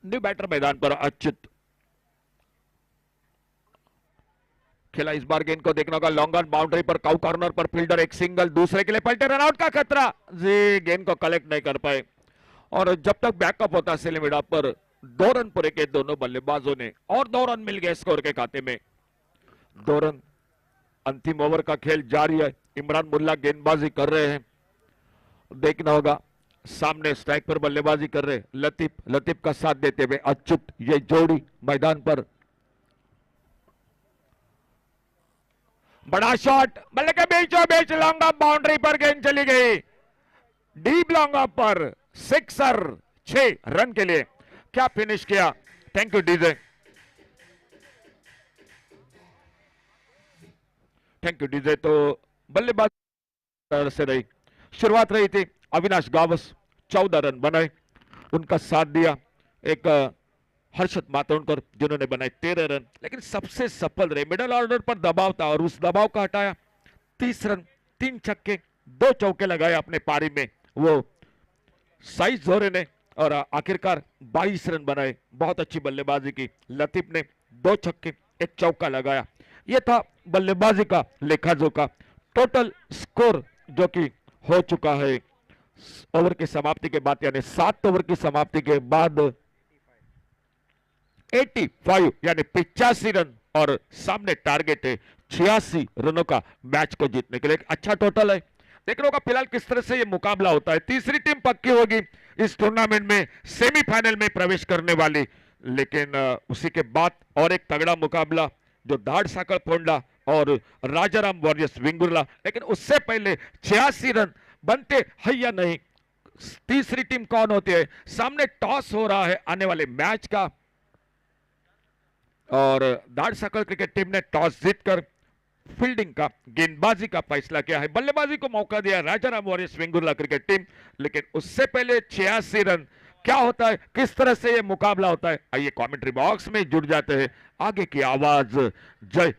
न्यू बैटर मैदान पर अच्युत खेला। इस बार गेंद को देखना होगा लॉन्ग ऑन बाउंड्री पर, काउ कॉर्नर पर फील्डर एक सिंगल, दूसरे के लिए पलटे, रनआउट का खतरा जी, गेंद को कलेक्ट नहीं कर पाए। और जब तक बैकअप होता सिलेमिडा पर 2 रन पूरे के दोनों बल्लेबाजों ने, और 2 रन मिल गए स्कोर के खाते में। 2 रन। अंतिम ओवर का खेल जारी है। इमरान मुल्ला गेंदबाजी कर रहे हैं। देखना होगा सामने स्ट्राइक पर बल्लेबाजी कर रहे लतीफ का साथ देते हुए अच्युत, ये जोड़ी मैदान पर। बड़ा शॉट, बल्ले के बीचों बीच लॉन्ग ऑफ बाउंड्री पर गेंद चली गई, डीप लॉन्ग ऑफ पर, सिक्सर, 6 रन के लिए। क्या फिनिश किया। Thank you DJ, thank you DJ. तो बल्लेबाज से रही शुरुआत रही थी। अविनाश गावस 14 रन बनाए, उनका साथ दिया एक हर्षद मातोंडकर जिन्होंने बनाए 13 रन। लेकिन सबसे सफल रहे, मिडिल ऑर्डर पर दबाव था और उस दबाव का हटाया। 30 रन, 3 छक्के, 2 चौके लगाए अपने पारी में वो साइज जोरे ने, और आखिरकार 22 रन बनाए। बहुत अच्छी बल्लेबाजी की। लतीफ ने 2 छक्के, 1 चौका लगाया। यह था बल्लेबाजी का लेखा जोखा। टोटल स्कोर जो कि हो चुका है ओवर की समाप्ति के बाद, यानी 7 ओवर की समाप्ति के बाद 85 यानी 85 रन, और सामने टारगेट है 86 रनों का मैच को जीतने के लिए। अच्छा टोटल है। देखने होगा फिलहाल किस तरह से ये मुकाबला होता है। तीसरी टीम पक्की होगी इस टूर्नामेंट में सेमीफाइनल में प्रवेश करने वाली, लेकिन उसी के बाद और एक तगड़ा मुकाबला जो दाड़ साकड़ पोंडा और राजाराम वॉरियर्स विंगुर्ला। लेकिन उससे पहले 86 रन बनते है या नहीं, तीसरी टीम कौन होती है, सामने टॉस हो रहा है आने वाले मैच का, और दाड़ साकड़ क्रिकेट टीम ने टॉस जीतकर फील्डिंग का, गेंदबाजी का फैसला किया है। बल्लेबाजी को मौका दिया राजाराम वॉरियर्स विंगुर्ला क्रिकेट टीम। लेकिन उससे पहले 86 रन, क्या होता है, किस तरह से यह मुकाबला होता है, आइए कमेंट्री बॉक्स में जुड़ जाते हैं। आगे की आवाज जय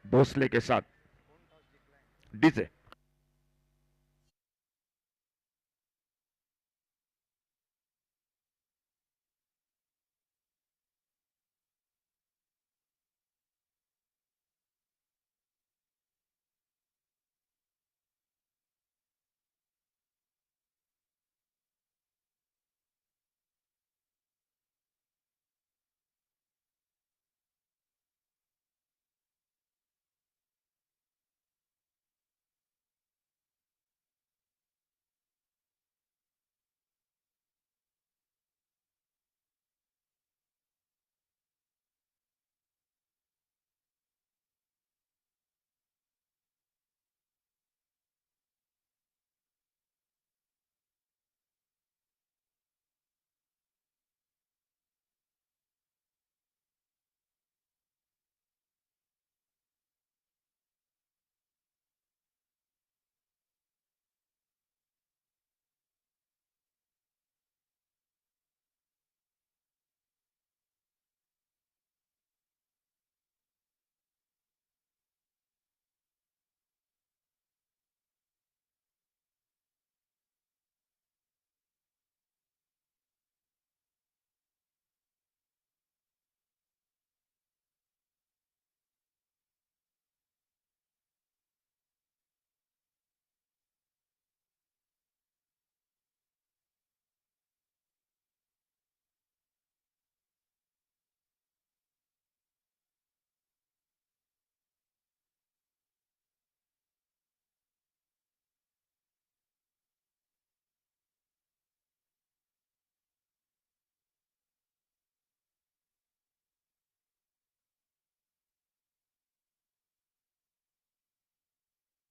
भोसले के साथ डीजे।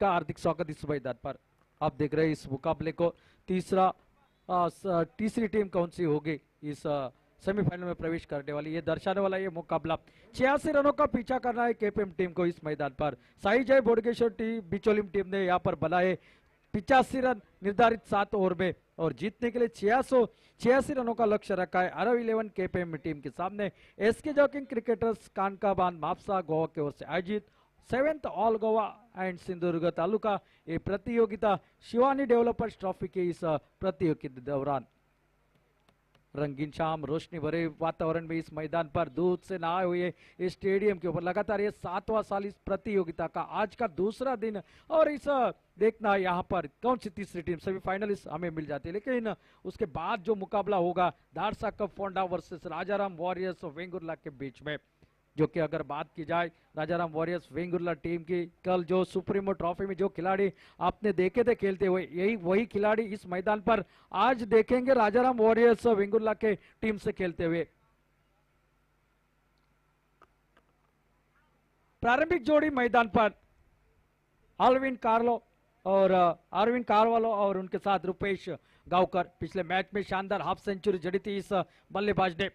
का हार्दिक स्वागत इस मैदान पर। आप देख रहे हैं इस मुकाबले को। तीसरी टीम कौन सी होगी इस सेमीफाइनल में प्रवेश करने वाली, ये दर्शाने वाला ये मुकाबला। 86 रनों का पीछा करना है केपीएम टीम को इस मैदान पर। साई जय बोडगेश्वर टीम बिचोलिम टीम ने यहाँ पर बनाए 85 रन निर्धारित 7 ओवर में, और जीतने के लिए 86 रनों का लक्ष्य रखा है अरव 11 केपीएम टीम के सामने। एसके जॉकिंग क्रिकेटर्स कानकाबान मापसा गोवा की ओर से आयोजित seventh all Goa and Sindhudurg taluka ये प्रतियोगिता शिवानी डेवलपर्स ट्रॉफी के इस प्रतियोगिता के दौरान रंगीन शाम रोशनी भरे वातावरण में इस मैदान पर दूध से नहाए हुए इस स्टेडियम के ऊपर लगातार ये 7वां साल इस प्रतियोगिता का आज का दूसरा दिन और इस देखना यहाँ पर कौन सी तीसरी टीम सेमीफाइनलिस्ट हमें मिल जाती है, लेकिन उसके बाद जो मुकाबला होगा Dharsa cup Ponda versus Rajaram warriors of Vengurla के बीच में, जो कि अगर बात की जाए राजाराम वॉरियर्स वेंगुर्ला टीम की, कल जो सुप्रीमो ट्रॉफी में जो खिलाड़ी आपने देखे थे खेलते हुए यही वही खिलाड़ी इस मैदान पर आज देखेंगे राजाराम वॉरियर्स वेंगुर्ला के टीम से खेलते हुए। प्रारंभिक जोड़ी मैदान पर अरविंद कार्वालो और उनके साथ रुपेश गांवकर। पिछले मैच में शानदार हाफ सेंचुरी जड़ी थी इस बल्लेबाज ने।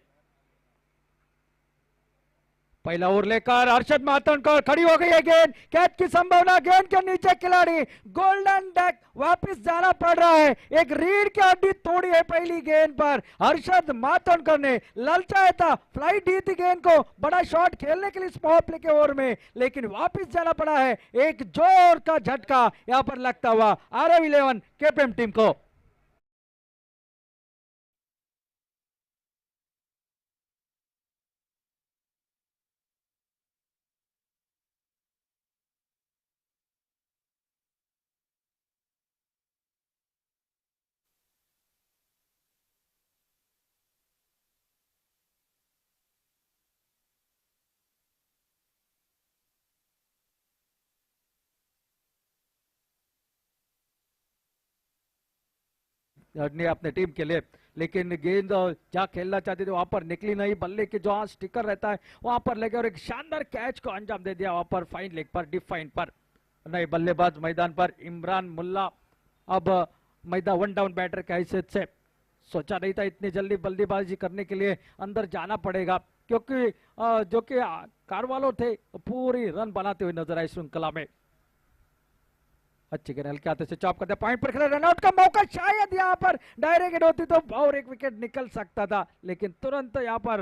पहला ओवर लेकर हर्षद मातोंडकर खड़ी हो गई है गेंद, कैच की संभावना, गेंद के नीचे खिलाड़ी गोल्डन डक वापस जाना पड़ रहा है। एक रीढ़ की हड्डी तोड़ी है पहली गेंद पर हर्षद मातोंडकर ने, ललचाया था, फ्लाइट दी थी गेंद को, बड़ा शॉट खेलने के लिए पावर प्ले के ओवर में, लेकिन वापस जाना पड़ा है। एक जोर का झटका यहां पर लगता हुआ RF11 केपीएम टीम को। ने अपने टीम के लिए, लेकिन गेंद जहां खेलना चाहते थे वहां पर निकली नहीं, बल्ले के जो स्टिकर रहता है वहां पर लेके और एक शानदार कैच को अंजाम दे दिया वहां पर फाइन लेग पर, डीप फाइन पर। नए बल्लेबाज मैदान पर इमरान मुल्ला अब मैदान वन डाउन बैटर की हैसियत से, सोचा नहीं था इतनी जल्दी बल्लेबाजी करने के लिए अंदर जाना पड़ेगा, क्योंकि जो कि कारवालो थे पूरी रन बनाते हुए नजर आए श्रृंखला में। अच्छी गेंद हल्के हाथ से चॉप करते पॉइंट पर खड़े, रनआउट का मौका, शायद यहां पर डायरेक्ट हिट होती तो और एक विकेट निकल सकता था, लेकिन तुरंत यहां पर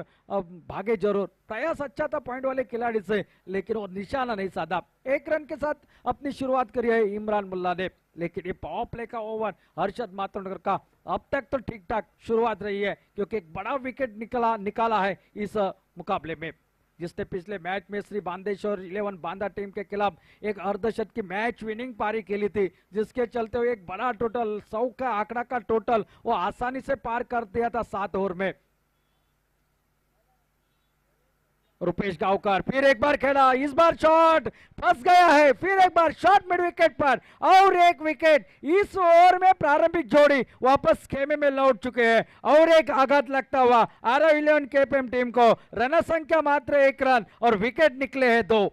भागे जरूर, प्रयास अच्छा था पॉइंट वाले खिलाड़ी से, लेकिन वो निशाना नहीं साधा। एक रन के साथ अपनी शुरुआत करी है इमरान मुल्ला ने, लेकिन ये पावर प्ले का ओवर हर्षद मातोंडकर का अब तक तो ठीक ठाक शुरुआत रही है, क्योंकि एक बड़ा विकेट निकाला है इस मुकाबले में, जिसने पिछले मैच में श्री बांदेश्वर 11 बांदा टीम के खिलाफ एक अर्धशत की मैच विनिंग पारी खेली थी, जिसके चलते हुए एक बड़ा टोटल 100 का आंकड़ा का टोटल वो आसानी से पार कर दिया था 7 ओवर में। रुपेश गांवकर फिर एक बार खेला, इस बार शॉट फंस गया है, फिर एक बार शॉट मिड विकेट पर और एक विकेट। इस ओवर में प्रारंभिक जोड़ी वापस खेमे में लौट चुके हैं और एक आघात लगता हुआ RF11 केपीएम टीम को, रन संख्या मात्र 1 रन और विकेट निकले हैं 2।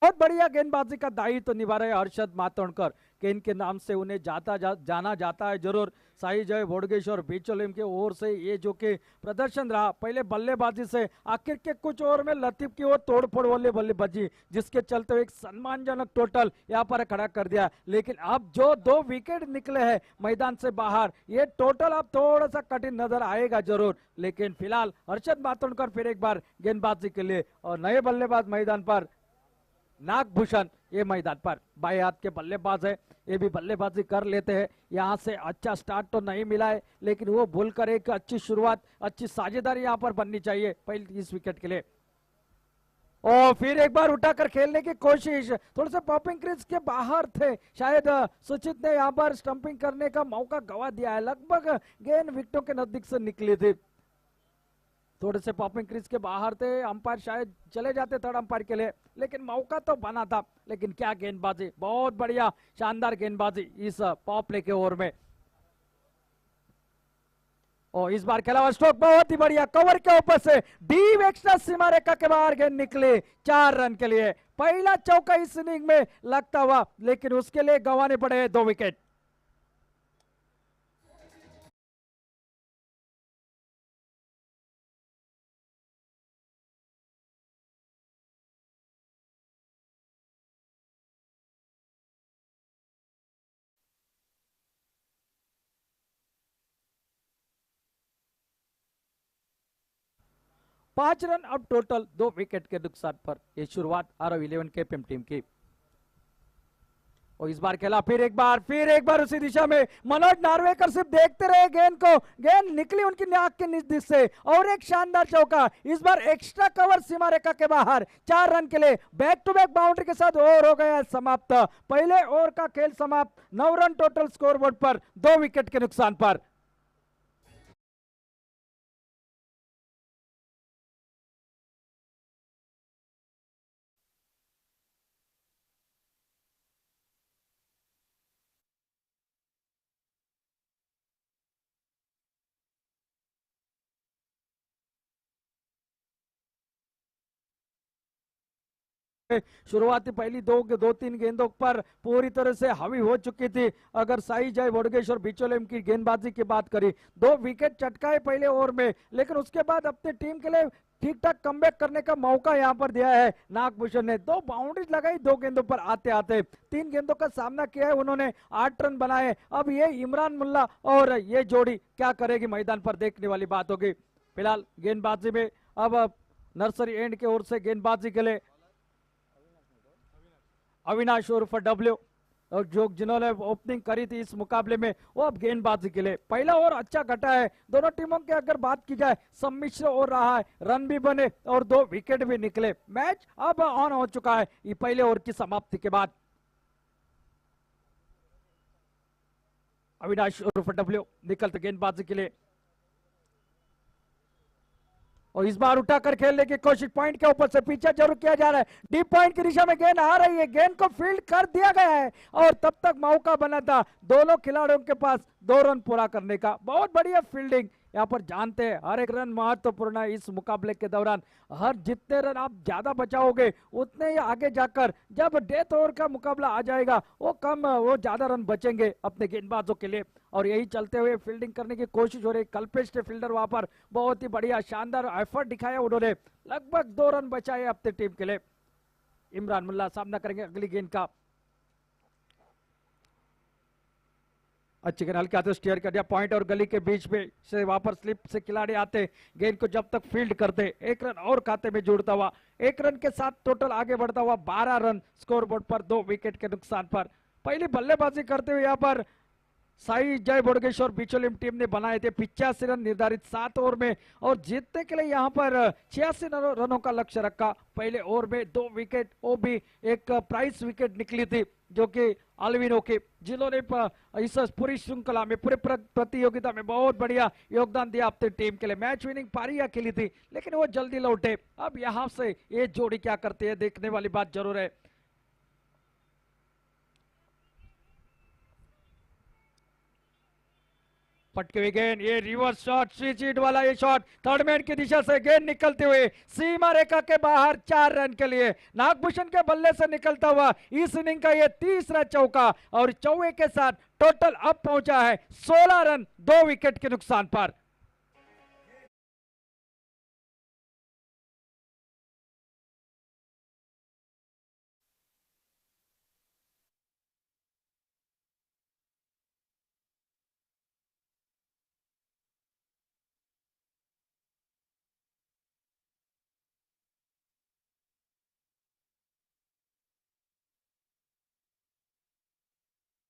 बहुत बढ़िया गेंदबाजी का दायित्व तो निभा रहे हर्षद मातोंडकर, के इनके नाम से उन्हें जाना जाता है जरूर। साई जय बोडगेश्वर बीचोलिम के ओर से ये जो कि प्रदर्शन रहा, पहले बल्लेबाजी से आखिर के कुछ ओवर में लतीफ की ओर तोड़फोड़ वाली बल्लेबाजी, जिसके चलते एक सम्मानजनक टोटल यहाँ पर खड़ा कर दिया, लेकिन अब जो 2 विकेट निकले हैं मैदान से बाहर, ये टोटल अब थोड़ा सा कठिन नजर आएगा जरूर, लेकिन फिलहाल हर्षद मातोंडकर फिर एक बार गेंदबाजी के लिए और नए बल्लेबाज मैदान पर नागभूषण, ये मैदान पर बाएं हाथ के बल्लेबाज है, ये भी बल्लेबाजी कर लेते हैं। यहाँ से अच्छा स्टार्ट तो नहीं मिला है, लेकिन वो भूल कर एक अच्छी शुरुआत, अच्छी साझेदारी यहाँ पर बननी चाहिए पहले इस विकेट के लिए। और फिर एक बार उठाकर खेलने की कोशिश, थोड़ा सा पॉपिंग क्रीज के बाहर थे, शायद सुचित ने यहाँ पर स्टंपिंग करने का मौका गवा दिया है, लगभग गेंद विकेटों के नजदीक से निकली थी, थोड़े से पॉपिंग क्रीज के बाहर थे, अंपायर शायद चले जाते थर्ड अंपायर के लिए, लेकिन मौका तो बना था, लेकिन क्या गेंदबाजी, बहुत बढ़िया शानदार गेंदबाजी इस पावर प्ले के ओवर में। और इस बार खेला हुआ स्ट्रोक बहुत ही बढ़िया, कवर के ऊपर से डीप एक्स्ट्रा सीमा रेखा के बाहर गेंद निकले 4 रन के लिए, पहला चौका इस इनिंग में लगता हुआ, लेकिन उसके लिए गंवाने पड़े 2 विकेट। 5 रन अब टोटल 2 विकेट के नुकसान पर। ये शुरुआत RO11 केपीएम टीम की। और इस बार खेला फिर एक बार उसी दिशा में मनोज नार्वेकर सिर्फ देखते रहे गेंद को, गेंद निकली उनकी नाक के नीचे से और एक शानदार चौका। इस बार एक्स्ट्रा कवर सीमा रेखा के बाहर 4 रन के लिए बैक टू बैक बाउंड्री के साथ ओवर हो गया समाप्त। पहले ओवर का खेल समाप्त, 9 रन टोटल स्कोरबोर्ड पर 2 विकेट के नुकसान पर। शुरुआती पहली दो तीन गेंदों पर पूरी तरह से हावी हो चुकी थी। अगर साई जय वोडगेश और बिचोलेम की गेंदबाजी की बात करें, 2 विकेट चटकाए पहले ओवर में, लेकिन उसके बाद अपनी टीम के लिए ठीक ठाक कमबैक करने का मौका यहां पर दिया है नागभूषण ने। 2 बाउंड्रीज लगाई 2 गेंदों पर आते आते, 3 गेंदों का सामना किया है उन्होंने, 8 रन बनाए। अब ये इमरान मुल्ला और ये जोड़ी क्या करेगी मैदान पर, देखने वाली बात होगी। फिलहाल गेंदबाजी में अब नर्सरी एंड की ओर से गेंदबाजी के लिए अविनाश उर्फ डब्ल्यू और जो जिन्होंने ओपनिंग करी थी इस मुकाबले में, वो अब गेंदबाजी के लिए। पहला ओवर अच्छा घटा है दोनों टीमों की, अगर बात की जाए सम्मिश्र ओवर रहा है, रन भी बने और 2 विकेट भी निकले। मैच अब ऑन हो चुका है ये पहले ओवर की समाप्ति के बाद। अविनाश उर्फ डब्ल्यू निकलते गेंदबाजी के लिए और इस बार उठाकर खेलने की कोशिश, पॉइंट के ऊपर से पीछे जरूर किया जा रहा है, डीप पॉइंट की दिशा में गेंद आ रही है, गेंद को फील्ड कर दिया गया है और तब तक मौका बना था दोनों खिलाड़ियों के पास 2 रन पूरा करने का। बहुत बढ़िया फील्डिंग यहाँ पर, जानते हैं हर एक रन महत्वपूर्ण है इस मुकाबले के दौरान। हर जितने रन आप ज्यादा बचाओगे उतने ही आगे जाकर जब डेथ ओवर का मुकाबला आ जाएगा वो ज्यादा रन बचेंगे अपने गेंदबाजों के लिए। और यही चलते हुए फील्डिंग करने की कोशिश हो रही, कल्पेश के फील्डर वहां पर बहुत ही बढ़िया शानदार एफर्ट दिखाया उन्होंने, लगभग 2 रन बचाए अपनी टीम के लिए। इमरान मुल्ला सामना करेंगे अगली गेंद का, अच्छी गेंद हल्के हाथों स्टीयर कर दिया, पॉइंट और गली के बीच में से वहां पर स्लिप से खिलाड़ी आते, गेंद को जब तक फील्ड करते 1 रन और खाते में जुड़ता हुआ, 1 रन के साथ टोटल आगे बढ़ता हुआ 12 रन स्कोरबोर्ड पर 2 विकेट के नुकसान पर। पहली बल्लेबाजी करते हुए यहाँ पर साई जय बोडगेश्वर बिचोलिम टीम ने बनाए थे 85 रन निर्धारित 7 ओवर में और जीतने के लिए यहां पर 86 रनों का लक्ष्य रखा। पहले ओवर में 2 विकेट, वो भी एक प्राइस विकेट निकली थी जो कि अल्विनो की, जिन्होंने इस पूरी श्रृंखला में पूरी प्रतियोगिता में बहुत बढ़िया योगदान दिया अपनी टीम के लिए। मैच विनिंग पारियां खेली थी लेकिन वो जल्दी लौटे। अब यहां से ये जोड़ी क्या करती है देखने वाली बात जरूर है। पटके हुए गेंद, ये रिवर्स शॉट, स्विच हिट वाला ये शॉट, थर्ड मैन की दिशा से गेंद निकलते हुए सीमा रेखा के बाहर 4 रन के लिए। नागभूषण के बल्ले से निकलता हुआ इस इनिंग का ये 30वां चौका और चौके के साथ टोटल अब पहुंचा है 16 रन 2 विकेट के नुकसान पर।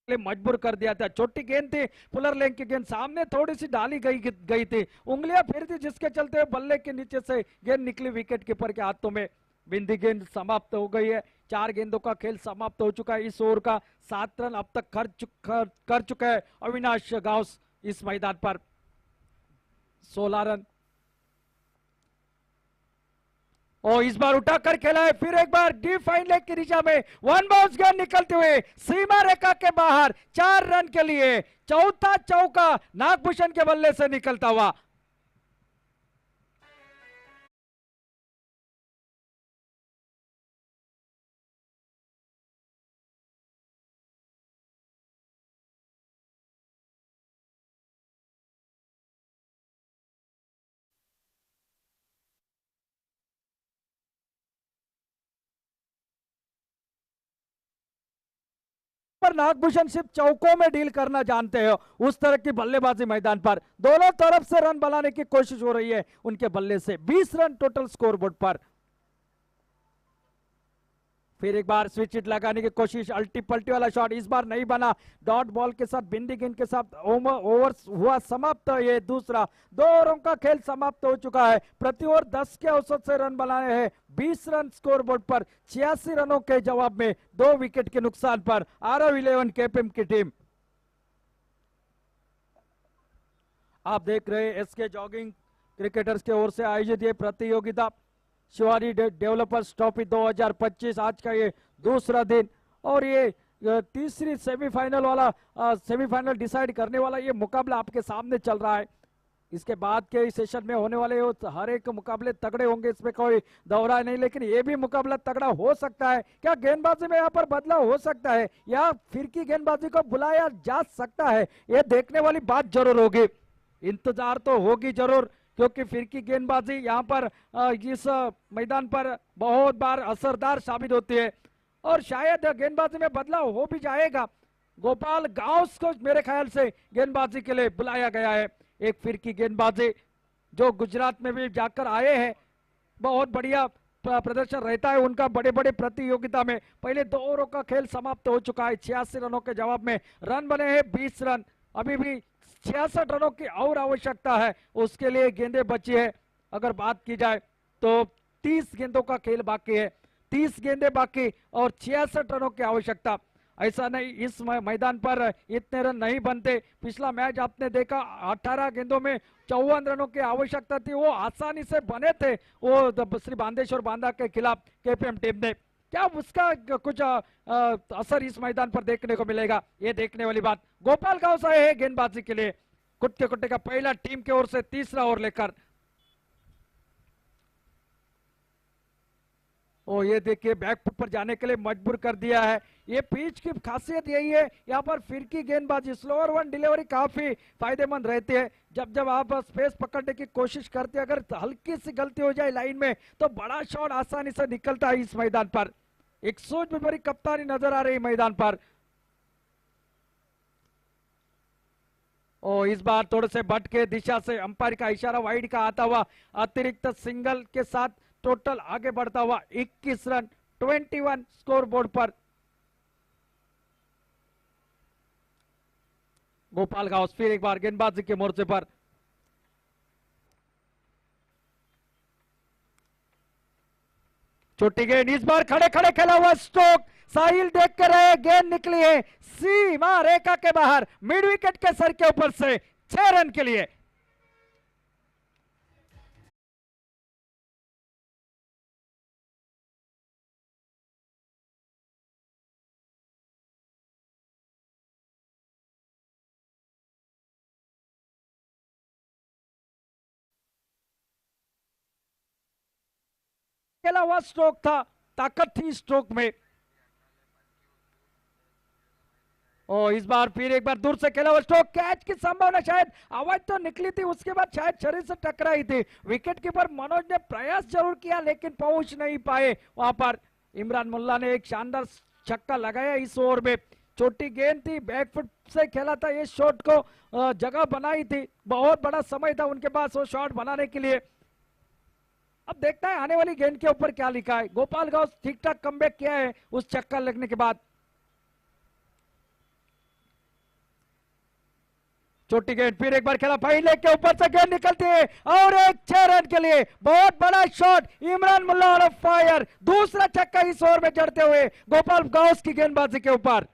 मजबूर कर दिया था, छोटी गेंद थी, पुलर लेंथ की गेंद सामने थोड़ी सी डाली गई थी, उंगलियां फिर थी जिसके चलते हुए बल्ले के नीचे से गेंद निकली विकेट कीपर के हाथों में। बिंदी गेंद समाप्त हो गई है, 4 गेंदों का खेल समाप्त हो चुका है। इस ओवर का 7 रन अब तक कर चुका है अविनाश गाउस इस मैदान पर, 16 रन। और इस बार उठाकर खेला है फिर एक बार डीप फाइन लेग की दिशा में, 1 बाउंस गेंद निकलते हुए सीमा रेखा के बाहर 4 रन के लिए। चौथा चौका नागभूषण के बल्ले से निकलता हुआ। पर नागभूषण सिर्फ चौकों में डील करना जानते हो, उस तरह की बल्लेबाजी मैदान पर दोनों तरफ से रन बनाने की कोशिश हो रही है उनके बल्ले से। 20 रन टोटल स्कोर बोर्ड पर। फिर एक बार स्विच हिट लगाने की कोशिश, अल्टी पल्टी वाला शॉट इस बार नहीं बना। डॉट बॉल के साथ बिंदी गेंद के साथ ओवर हुआ समाप्त। ये दूसरा 2 ओवरों का खेल समाप्त हो चुका है। प्रति ओवर 10 के औसत से रन बनाए हैं। 20 रन स्कोर बोर्ड पर। 86 रनों के जवाब में 2 विकेट के नुकसान पर आरव 11 केपीएम की टीम। आप देख रहे हैं एसके जॉगिंग क्रिकेटर्स की ओर से आयोजित ये प्रतियोगिता शिवाजी डेवलपर्स ट्रॉफी 2025। आज का ये दूसरा दिन और ये तीसरी सेमीफाइनल वाला सेमीफाइनल डिसाइड करने वाला ये मुकाबला आपके सामने चल रहा है। इसके बाद के सेशन में होने वाले हर एक मुकाबले तगड़े होंगे, इसमें कोई दोहरा नहीं, लेकिन ये भी मुकाबला तगड़ा हो सकता है। क्या गेंदबाजी में यहाँ पर बदलाव हो सकता है या फिरकी गेंदबाजी को बुलाया जा सकता है, ये देखने वाली बात जरूर होगी। इंतजार तो होगी जरूर, क्योंकि फिरकी गेंदबाजी यहाँ पर इस मैदान पर बहुत बार असरदार साबित होती है और शायद गेंदबाजी में बदलाव हो भी जाएगा। गोपाल गाउस को मेरे ख्याल से गेंदबाजी के लिए बुलाया गया है। एक फिरकी गेंदबाजी जो गुजरात में भी जाकर आए हैं, बहुत बढ़िया प्रदर्शन रहता है उनका बड़े बड़े प्रतियोगिता में। पहले 2 ओवरों का खेल समाप्त हो चुका है। 86 रनों के जवाब में रन बने हैं 20 रन। अभी भी 66 रनों की और आवश्यकता है, उसके लिए गेंदें बची है। अगर बात की जाए तो 30 गेंदों का खेल बाकी है, 30 गेंदें बाकी और 66 रनों की आवश्यकता। ऐसा नहीं इस मैदान पर इतने रन नहीं बनते। पिछला मैच आपने देखा 18 गेंदों में 54 रनों की आवश्यकता थी, वो आसानी से बने थे वो श्री बांदेश्वर बांदा के खिलाफ केपीएम टीम ने। क्या उसका कुछ असर इस मैदान पर देखने को मिलेगा, ये देखने वाली बात। गोपाल गांव से है गेंदबाजी के लिए। कुत्ते कुत्ते का पहला टीम की ओर से तीसरा ओवर लेकर। ओ ये देखिए बैकफुट पर जाने के लिए मजबूर कर दिया है। ये पिच की खासियत यही है, यहाँ पर फिरकी गेंदबाजी स्लोअर वन डिलीवरी काफी फायदेमंद रहती है। जब जब आप स्पेस पकड़ने की कोशिश करते हैं, अगर हल्की सी गलती हो जाए लाइन में तो बड़ा शॉट आसानी से निकलता है इस मैदान पर। एक सोच में बड़ी कप्तानी नजर आ रही मैदान पर। ओ इस बार थोड़े से भटके दिशा से अंपायर का इशारा वाइड का आता हुआ अतिरिक्त सिंगल के साथ टोटल आगे बढ़ता हुआ 21 रन 21 स्कोर बोर्ड पर। गोपाल गाउस फिर एक बार गेंदबाजी के मोर्चे पर। छोटी गेंद इस बार खड़े खड़े खेला हुआ स्ट्रोक। साहिल देख कर रहे, गेंद निकली है सीमा रेखा के बाहर, मिड विकेट के सर के ऊपर से 6 रन के लिए। खेला हुआ स्ट्रोक था, ताकत थी स्ट्रोक में। ओ इस बार फिर एक बार दूर से खेला हुआ स्ट्रोक, कैच की संभावना, शायद आवाज तो निकली थी, उसके बाद शायद शरीर से टकराई थी। विकेट कीपर मनोज ने प्रयास जरूर किया लेकिन पहुंच नहीं पाए वहां पर। इमरान मुल्ला ने एक शानदार छक्का लगाया इस ओवर में। छोटी गेंद थी, बैकफुट से खेला था, ये शॉट को जगह बनाई थी। बहुत बड़ा समय था उनके पास वो शॉट बनाने के लिए। अब देखता है आने वाली गेंद के ऊपर क्या लिखा है। गोपाल गांव ठीक ठाक कमबैक किया है उस चक्कर लगने के बाद। छोटी गेंद फिर एक बार खेला, पहले के ऊपर से गेंद निकलती है और एक 6 रन के लिए बहुत बड़ा शॉट। इमरान मुल्ला और फायर, दूसरा छक्का इस ओवर में जड़ते हुए गोपाल गाउस की गेंदबाजी के ऊपर।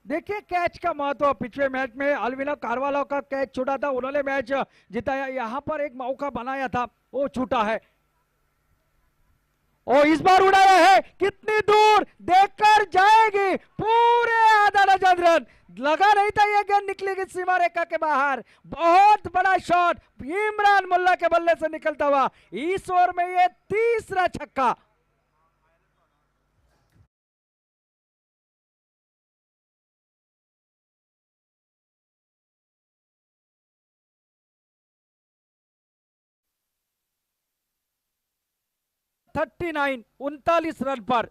देखिए कैच का महत्व, पिछले मैच में अल्विनो कार्वालो का कैच छूटा था, उन्होंने मैच जिताया। यहाँ पर एक मौका बनाया था, वो छूटा है। ओ इस बार उड़ाया है, कितनी दूर देखकर जाएगी, पूरे आधा डजन रन। लगा नहीं था ये गेंद निकलेगी सीमा रेखा के बाहर। बहुत बड़ा शॉट इमरान मुल्ला के बल्ले से निकलता हुआ, इस ओवर में ये तीसरा छक्का। थर्टी 39 रन पर।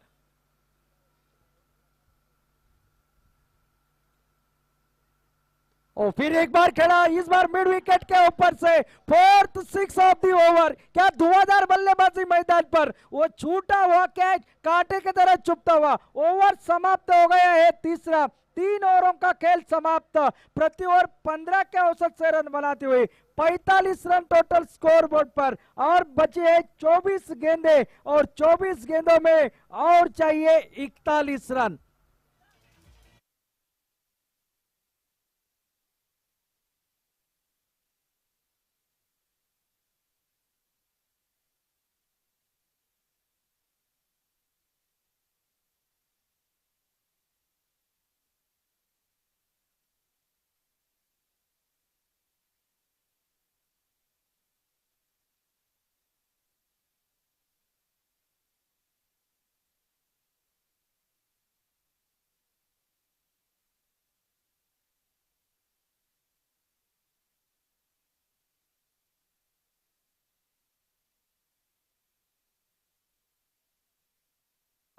और फिर एक बार खेला, इस बार मिड विकेट के ऊपर से, fourth six of the over. क्या धुआंधार बल्लेबाजी मैदान पर, वो छूटा हुआ कैच कांटे की तरह चुभता हुआ। ओवर समाप्त हो गया है तीसरा, 3 ओवरों का खेल समाप्त। प्रति ओवर 15 के औसत से रन बनाते हुए 45 रन टोटल स्कोर बोर्ड पर, और बचे हैं 24 गेंदे, और 24 गेंदों में और चाहिए 41 रन।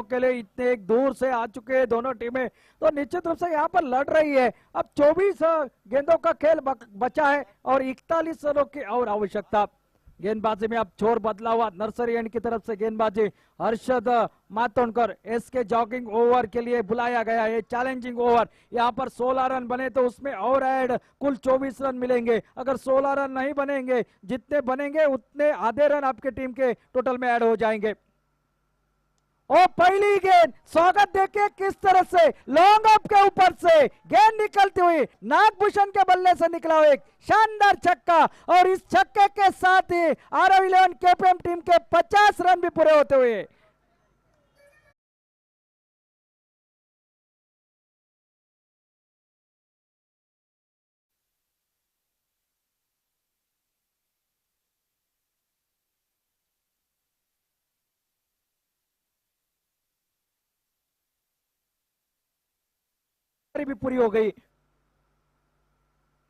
के लिए इतने एक दूर से आ चुके हैं दोनों टीमें, तो निश्चित रूप से यहाँ पर लड़ रही है। अब 24 गेंदों का खेल बचा है और 41 रनों की और आवश्यकता। गेंदबाजी में अब छोर बदला हुआ, नर्सरी एंड की तरफ से गेंदबाजी हर्षद मातोंडकर। एसके जॉगिंग ओवर के लिए बुलाया गया है, चैलेंजिंग ओवर। यहाँ पर 16 रन बने तो उसमें और ऐड कुल 24 रन मिलेंगे। अगर 16 रन नहीं बनेंगे, जितने बनेंगे उतने आधे रन आपके टीम के टोटल में ऐड हो जाएंगे। और पहली गेंद, स्वागत देखिए किस तरह से लॉन्ग ऑफ के ऊपर से गेंद निकलती हुई नागभूषण के बल्ले से निकला एक शानदार छक्का, और इस छक्के के साथ ही RW11 केपीएम टीम के 50 रन भी पूरे होते हुए। भी पूरी हो गई।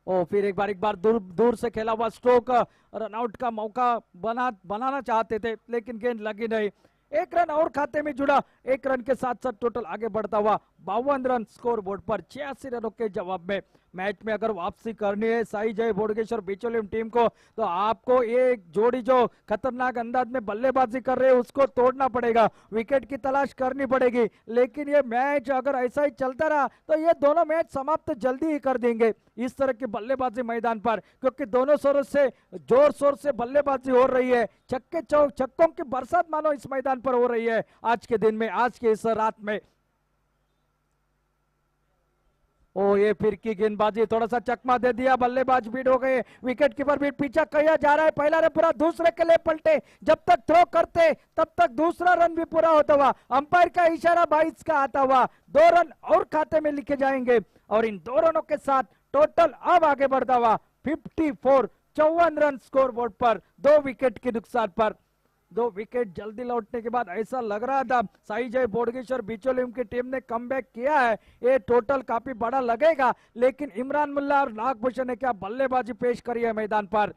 और फिर एक बार दूर दूर से खेला हुआ स्ट्रोक, रनआउट का मौका बनाना चाहते थे, लेकिन गेंद लगी नहीं। 1 रन और खाते में जुड़ा, 1 रन के साथ साथ टोटल आगे बढ़ता हुआ 52 रन स्कोर बोर्ड पर। 86 रनों के जवाब में मैच में अगर वापसी करनी है साई जय बोडगेश्वर बिचौलियम टीम को, तो आपको ये जोड़ी जो खतरनाक अंदाज में बल्लेबाजी कर रहे हैं उसको तोड़ना पड़ेगा, विकेट की तलाश करनी पड़ेगी। लेकिन ये मैच अगर ऐसा ही चलता रहा तो ये दोनों मैच समाप्त जल्दी ही कर देंगे, इस तरह की बल्लेबाजी मैदान पर, क्योंकि दोनों शोरों से जोर शोर से बल्लेबाजी हो रही है। छक्कों की बरसात मानो इस मैदान पर हो रही है आज के दिन में, आज के इस रात में। ओ ये फिर की गेंदबाजी, थोड़ा सा चकमा दे दिया, बल्लेबाज बीट हो गए, विकेट कीपर भी पीछा किया जा रहा है। पहला रन पूरा, दूसरे के लिए पलटे, जब तक थ्रो करते तब तक दूसरा रन भी पूरा होता हुआ। अंपायर का इशारा 22 का आता हुआ, 2 रन और खाते में लिखे जाएंगे, और इन 2 रनों के साथ टोटल अब आगे बढ़ता हुआ 54, 54 रन स्कोर बोर्ड पर, 2 विकेट के नुकसान पर। 2 विकेट जल्दी लौटने के बाद ऐसा लग रहा था साई जय बोडगेश्वर बिचौलियम की टीम ने कमबैक किया है, ये टोटल काफी बड़ा लगेगा। लेकिन इमरान मुल्ला और नागभूषण ने क्या बल्लेबाजी पेश करी है मैदान पर।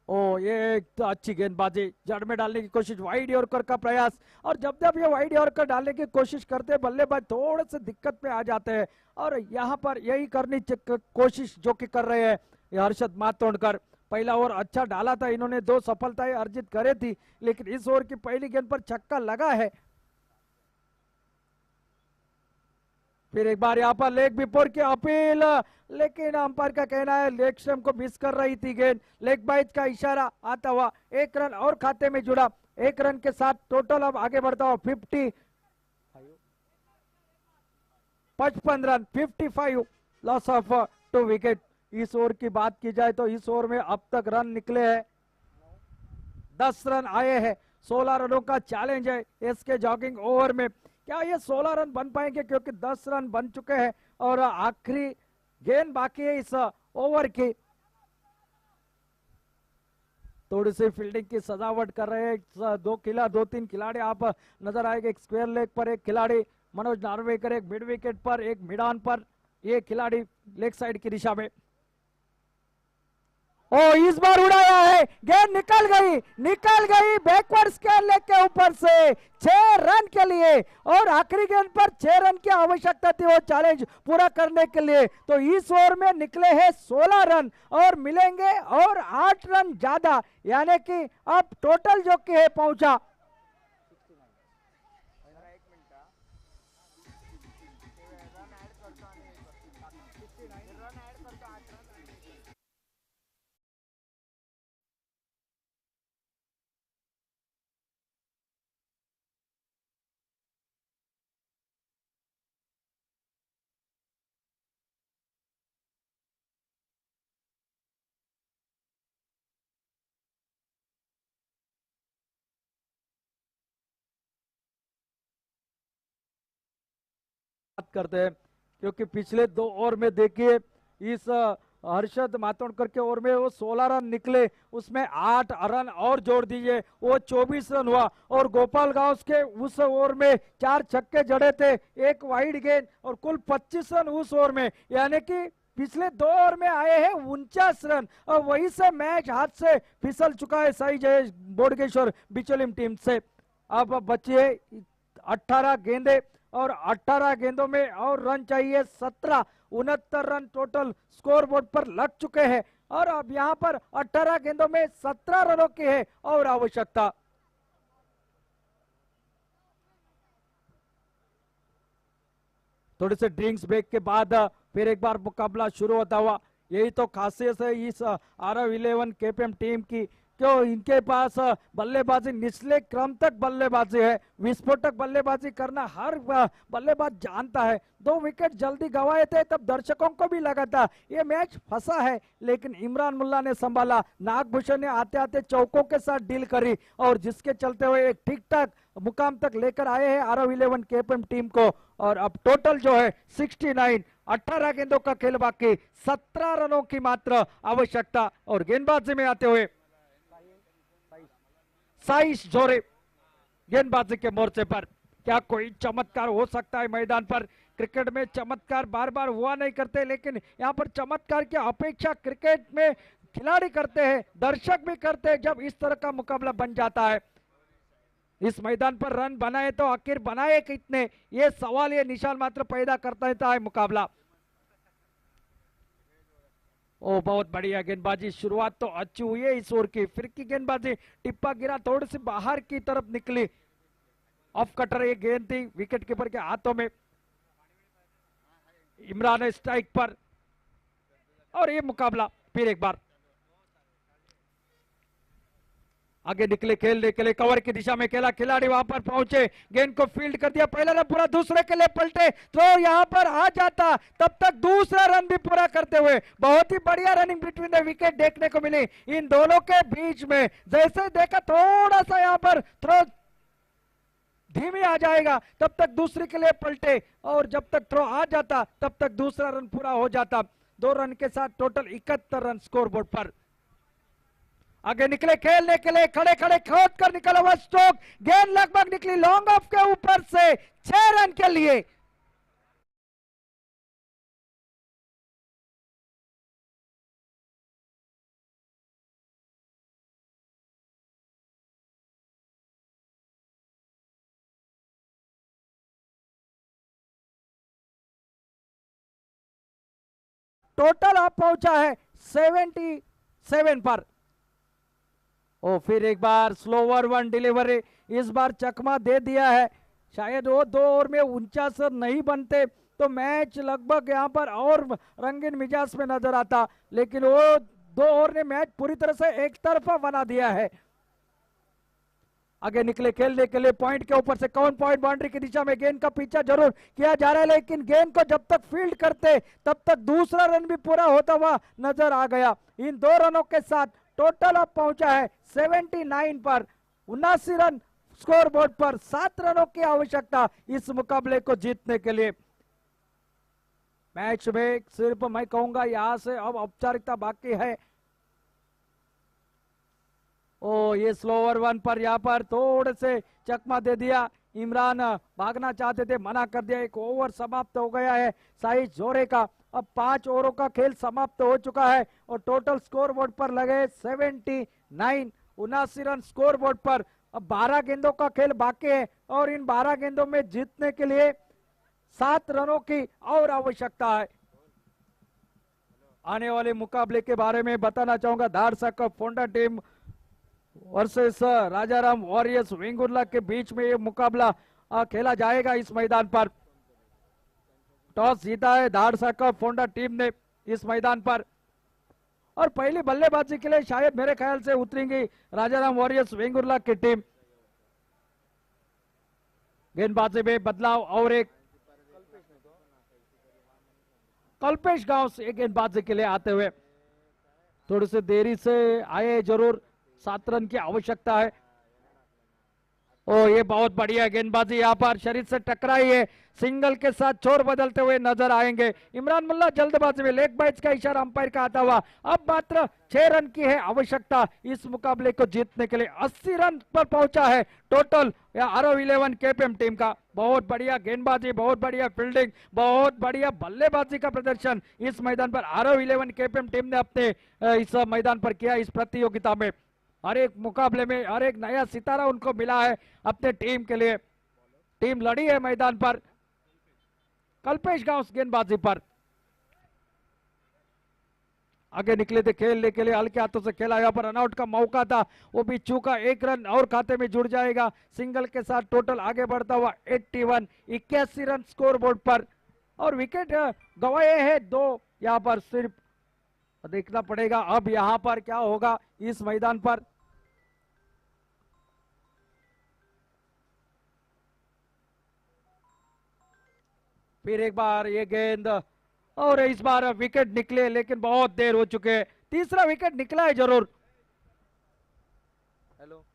ओ ये एक तो अच्छी गेंदबाजी, जड़ में डालने की कोशिश, वाइड यॉर्कर का प्रयास, और जब जब ये वाइड यॉर्कर डालने की कोशिश करते हैं बल्लेबाज थोड़े से दिक्कत में आ जाते हैं, और यहाँ पर यही करनी कोशिश जो कि कर रहे हैं हर्षद मातोंडकर। पहला ओवर अच्छा डाला था इन्होंने, 2 सफलताएं अर्जित करे थी, लेकिन इस ओवर की पहली गेंद पर छक्का लगा है। फिर एक बार यहाँ पर लेग बिफोर की अपील, लेकिन अंपायर का कहना है लेग स्टंप को मिस कर रही थी गेंद, लेग बाइज का इशारा आता हुआ 1 रन और खाते में जुड़ा। 1 रन के साथ टोटल अब आगे बढ़ता हुआ 50। 55 रन, 55 लॉस ऑफ 2 विकेट। इस ओवर की बात की जाए तो इस ओवर में अब तक रन निकले हैं 10 रन आए हैं। 16 रनों का चैलेंज है एसके जॉगिंग ओवर में। क्या ये 16 रन बन पाएंगे, क्योंकि 10 रन बन चुके हैं और आखिरी गेंद बाकी है इस ओवर की। थोड़ी सी फील्डिंग की सजावट कर रहे हैं दो तीन खिलाड़ी आप नजर आएंगे। एक स्क्वायर लेग पर एक खिलाड़ी मनोज नार्वेकर, एक मिड विकेट पर, एक मिड ऑन पर, ये खिलाड़ी लेग साइड की दिशा में। ओ इस बार उड़ाया है, गेंद निकल गई बैकवर्ड स्क्वायर लेग के ऊपर से 6 रन के लिए। और आखिरी गेंद पर 6 रन की आवश्यकता थी वो चैलेंज पूरा करने के लिए। तो इस ओवर में निकले हैं 16 रन और मिलेंगे और 8 रन ज्यादा, यानी कि अब टोटल जो कि है पहुंचा बात करते हैं, क्योंकि पिछले 2 ओवर में देखिए इस हर्षद मातोंडकर के ओवर में वो 16 रन निकले, उसमें 8 रन और जोड़ दीजिए वो 24 रन हुआ। और गोपाल गांव के उस ओवर में 4 छक्के जड़े थे, एक वाइड गेंद और कुल 25 रन उस ओवर में, यानी कि पिछले 2 ओवर में आए हैं 49 रन। और वहीं से मैच हाथ से फिसल चुका है साई जयेश बोडगेश्वर बिचौलिम टीम से। अब बचे 18 गेंदे और 18 गेंदों में और रन चाहिए 17। 69 रन टोटल स्कोर बोर्ड पर लग चुके हैं और अब यहां पर 18 गेंदों में 17 रनों की है और आवश्यकता। थोड़े से ड्रिंक्स ब्रेक के बाद फिर एक बार मुकाबला शुरू होता हुआ। यही तो खासियत है इस RF11 KPM टीम की, क्यों इनके पास बल्लेबाजी निचले क्रम तक बल्लेबाजी है, विस्फोटक बल्लेबाजी करना हर बल्लेबाज जानता है। 2 विकेट जल्दी गंवाए थे तब दर्शकों को भी लगा था ये मैच फंसा है, लेकिन इमरान मुल्ला ने संभाला। नागभूषण ने आते आते चौकों के साथ डील करी और जिसके चलते हुए एक ठीक ठाक मुकाम तक लेकर आए हैं RF11 KPM टीम को। और अब टोटल जो है 69, 18 गेंदों का खेल बाकी, 17 रनों की मात्र आवश्यकता। और गेंदबाजी में आते हुए साइस जोरे गेंदबाजी के मोर्चे पर। क्या कोई चमत्कार हो सकता है मैदान पर? क्रिकेट में चमत्कार बार बार हुआ नहीं करते, लेकिन यहाँ पर चमत्कार की अपेक्षा क्रिकेट में खिलाड़ी करते हैं, दर्शक भी करते हैं जब इस तरह का मुकाबला बन जाता है। इस मैदान पर रन बनाए तो आखिर बनाए कितने, ये सवाल, ये निशान मात्र पैदा करता है मुकाबला। ओ बहुत बढ़िया गेंदबाजी, शुरुआत तो अच्छी हुई है इस ओवर की। फिर की गेंदबाजी, टिप्पा गिरा, थोड़ी सी बाहर की तरफ निकली, ऑफ कटर ये गेंद थी विकेट कीपर के हाथों में। इमरान स्ट्राइक पर और ये मुकाबला फिर एक बार आगे निकले, खेलने के लिए कवर की दिशा में खेला, खिलाड़ी वहां पर पहुंचे, गेंद को फील्ड कर दिया, पहला रन पूरा, दूसरे के लिए पलटे तो यहां पर आ जाता, तब तक दूसरा रन भी पूरा करते हुए बहुत ही बढ़िया रनिंग बिटवीन द विकेट देखने को मिली इन दोनों के बीच में। जैसे देखा थोड़ा सा यहां पर थ्रो धीमी आ जाएगा, तब तक दूसरे के लिए पलटे और जब तक थ्रो आ जाता तब तक दूसरा रन पूरा हो जाता। 2 रन के साथ टोटल 71 रन स्कोर बोर्ड पर। आगे निकले खेलने के लिए, खड़े खड़े खोद कर निकला हुआ स्ट्रोक, गेंद लगभग निकली लॉन्ग ऑफ के ऊपर से 6 रन के लिए। टोटल आप पहुंचा है 77 पर। ओ फिर एक बार स्लोवर 1 डिलीवरी, इस बार चकमा दे दिया है। शायद वो 2 ओवर में 49 रन नहीं बनते तो मैच लगभग यहां पर और रंगीन मिजाज में नजर आता, लेकिन वो 2 ओवर ने मैच पूरी तरह से एक तरफा बना दिया है। आगे निकले खेलने के लिए पॉइंट के ऊपर से, कौन पॉइंट बाउंड्री की दिशा में, गेंद का पीछा जरूर किया जा रहा है लेकिन गेंद को जब तक फील्ड करते तब तक दूसरा रन भी पूरा होता हुआ नजर आ गया। इन 2 रनों के साथ टोटल अब पहुंचा है 79 पर, 79 रन स्कोर बोर्ड पर। 7 रनों की आवश्यकता इस मुकाबले को जीतने के लिए। मैच में सिर्फ मैं कहूंगा यहां से अब औपचारिकता बाकी है। ओ ये स्लोअर वन पर यहाँ पर थोड़े से चकमा दे दिया, इमरान भागना चाहते थे, मना कर दिया। एक ओवर समाप्त हो गया है साइज जोरे का। अब 5 ओवरों का खेल समाप्त हो चुका है और टोटल स्कोर बोर्ड पर लगे 79, 79 रन स्कोर बोर्ड पर। अब 12 गेंदों का खेल बाकी है और इन 12 गेंदों में जीतने के लिए 7 रनों की और आवश्यकता है। आने वाले मुकाबले के बारे में बताना चाहूंगा, Dharsa cup Ponda team versus Rajaram warriors Vengurla के बीच में ये मुकाबला खेला जाएगा इस मैदान पर। टॉस जीता है धारसा कप फोंडा टीम ने इस मैदान पर और पहली बल्लेबाजी के लिए शायद मेरे ख्याल से उतरेंगी राजाराम वॉरियर्स वेंगुर्ला की टीम। गेंदबाजी में बदलाव और एक कल्पेश गांव से गेंदबाजी के लिए आते हुए, थोड़ी सी देरी से आए जरूर, 7 रन की आवश्यकता है। ओ ये बहुत बढ़िया गेंदबाजी, यहाँ पर शरीर से टकराई है, सिंगल के साथ छोर बदलते हुए नजर आएंगे। इमरान मुल्ला जल्दबाजी में, लेग बाइज का इशारा अंपायर का आता हुआ। अब मात्र 6 रन की है आवश्यकता इस मुकाबले को जीतने के लिए। 80 रन पर पहुंचा है टोटल आरव 11 केपीएम टीम का। बहुत बढ़िया गेंदबाजी, बहुत बढ़िया फील्डिंग, बहुत बढ़िया बल्लेबाजी का प्रदर्शन इस मैदान पर आरव 11 केपीएम टीम ने अपने इस मैदान पर किया। इस प्रतियोगिता में हर एक मुकाबले में हर एक नया सितारा उनको मिला है अपने टीम के लिए। टीम लड़ी है मैदान पर। कल्पेश गांव गेंदबाजी पर आगे निकले थे खेलने के लिए, हल्के हाथों से खेला, यहाँ पर रनआउट का मौका था वो भी चूका। 1 रन और खाते में जुड़ जाएगा, सिंगल के साथ टोटल आगे बढ़ता हुआ 81, 81 रन स्कोर बोर्ड पर। और विकेट गंवाए हैं 2 यहाँ पर। सिर्फ देखना पड़ेगा अब यहाँ पर क्या होगा इस मैदान पर। फिर एक बार ये गेंद और इस बार विकेट निकले लेकिन बहुत देर हो चुके हैं। तीसरा विकेट निकला है जरूर। हेलो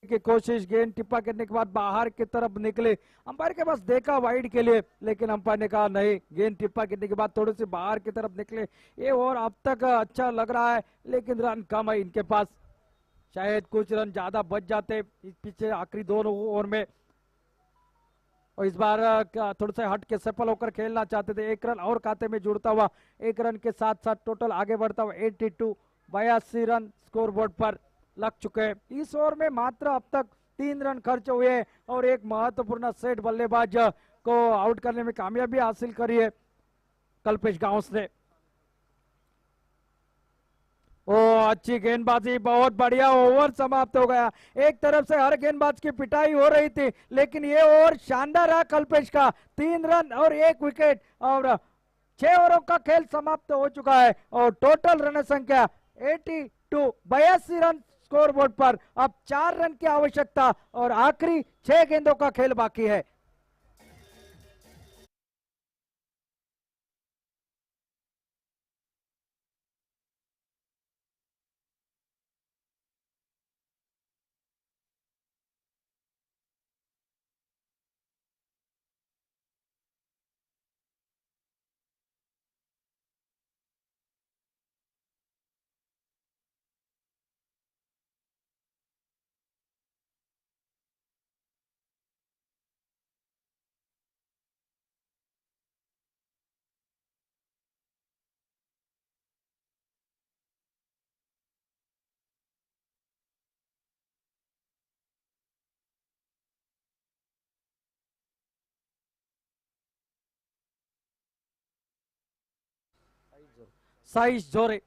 की कोशिश, गेंद टिप्पा करने के बाद बाहर की तरफ निकले। अंपायर के पास देखा वाइड के लिए लेकिन अंपायर ने कहा नहीं, गेंद टिप्पा करने के बाद थोड़ी सी बाहर की तरफ निकले। ये ओवर अब तक अच्छा लग रहा है लेकिन रन कम है इनके पास। शायद कुछ रन ज्यादा बच जाते इस पीछे आखिरी 2 ओवर में। और इस बार थोड़ा सा हट के सफल होकर खेलना चाहते थे। 1 रन और खाते में जुड़ता हुआ, 1 रन के साथ साथ टोटल आगे बढ़ता हुआ 82, 82 रन स्कोर बोर्ड पर लग चुके हैं। इस ओवर में मात्र अब तक 3 रन खर्च हुए और एक महत्वपूर्ण सेट बल्लेबाज को आउट करने में कामयाबी हासिल करी है कल्पेश गांव ने। ओ अच्छी गेंदबाजी, बहुत बढ़िया, ओवर समाप्त हो गया। एक तरफ से हर गेंदबाज की पिटाई हो रही थी लेकिन ये ओवर शानदार रहा कल्पेश का। 3 रन और 1 विकेट और 6 ओवरों का खेल समाप्त हो चुका है और टोटल रन संख्या 82, 82 रन स्कोर बोर्ड पर। अब 4 रन की आवश्यकता और आखिरी 6 गेंदों का खेल बाकी है। साइश जोरे।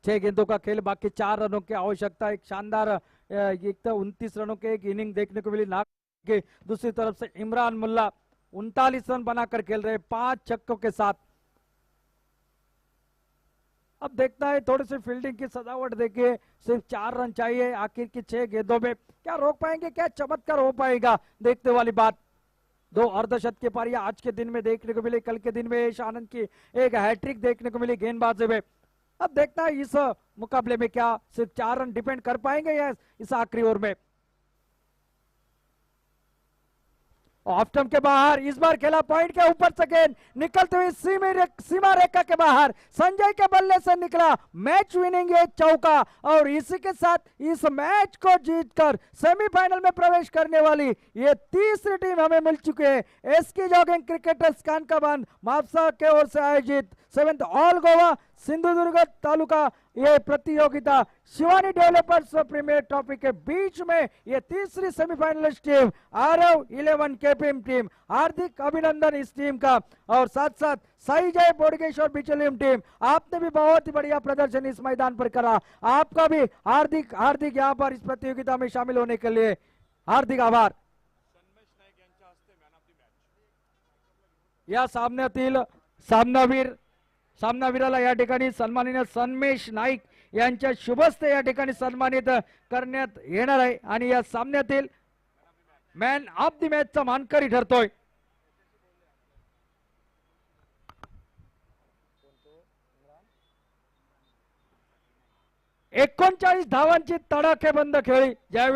6 गेंदों का खेल, बाकी 4 रनों की आवश्यकता। एक शानदार एक तो 29 रनों के एक इनिंग देखने को मिली नाग के। दूसरी तरफ से इमरान मुल्ला 39 रन बनाकर खेल रहे 5 छक्कों के साथ। अब देखता है थोड़ी सी फील्डिंग की सजावट देखिए, सिर्फ 4 रन चाहिए आखिर की 6 गेंदों में। क्या रोक पाएंगे, क्या चमत्कार हो पाएगा, देखने वाली बात। 2 अर्धशतक की पारियां आज के दिन में देखने को मिली। कल के दिन में यश आनंद की एक हैट्रिक देखने को मिली गेंदबाजी में। अब देखना है इस मुकाबले में क्या सिर्फ 4 रन डिपेंड कर पाएंगे या इस आखिरी ओवर में। ऑफ स्टंप के बाहर, इस बार खेला पॉइंट के ऊपर से गेंद निकलते हुए सीमा रेखा के बाहर, संजय के बल्ले से निकला मैच विनिंग ये चौका। और इसी के साथ इस मैच को जीतकर सेमीफाइनल में प्रवेश करने वाली ये तीसरी टीम हमें मिल चुकी है। एसके जॉगिंग क्रिकेटर्स कानकाबान मापसा के ओर से आयोजित 7th ऑल गोवा सिंधुदुर्ग तालुका ये प्रतियोगिता शिवानी डेवलपर्स प्रीमियर ट्रॉफी के बीच में ये तीसरी semifinalist team Aarav 11 KPM team. हार्दिक अभिनंदन इस टीम का। और साथ साथ साई जय बोडगेश्वर बिचौलियम टीम, आपने भी बहुत ही बढ़िया प्रदर्शन इस मैदान पर करा। आपका भी हार्दिक हार्दिक यहाँ पर इस प्रतियोगिता में शामिल होने के लिए हार्दिक आभार। या सामन्यातील सामनावीराला या ठिकाणी सन्माननीय सन्मेश नाईक यांच्या शुभस्ते या ठिकाणी सन्मानित करण्यात येणार आहे। आणि या सामन्यातील मॅन ऑफ द मॅचचा मानकरी ठरतोय। 39 धावांची तडाखेबंद खेळी ज्यावेळी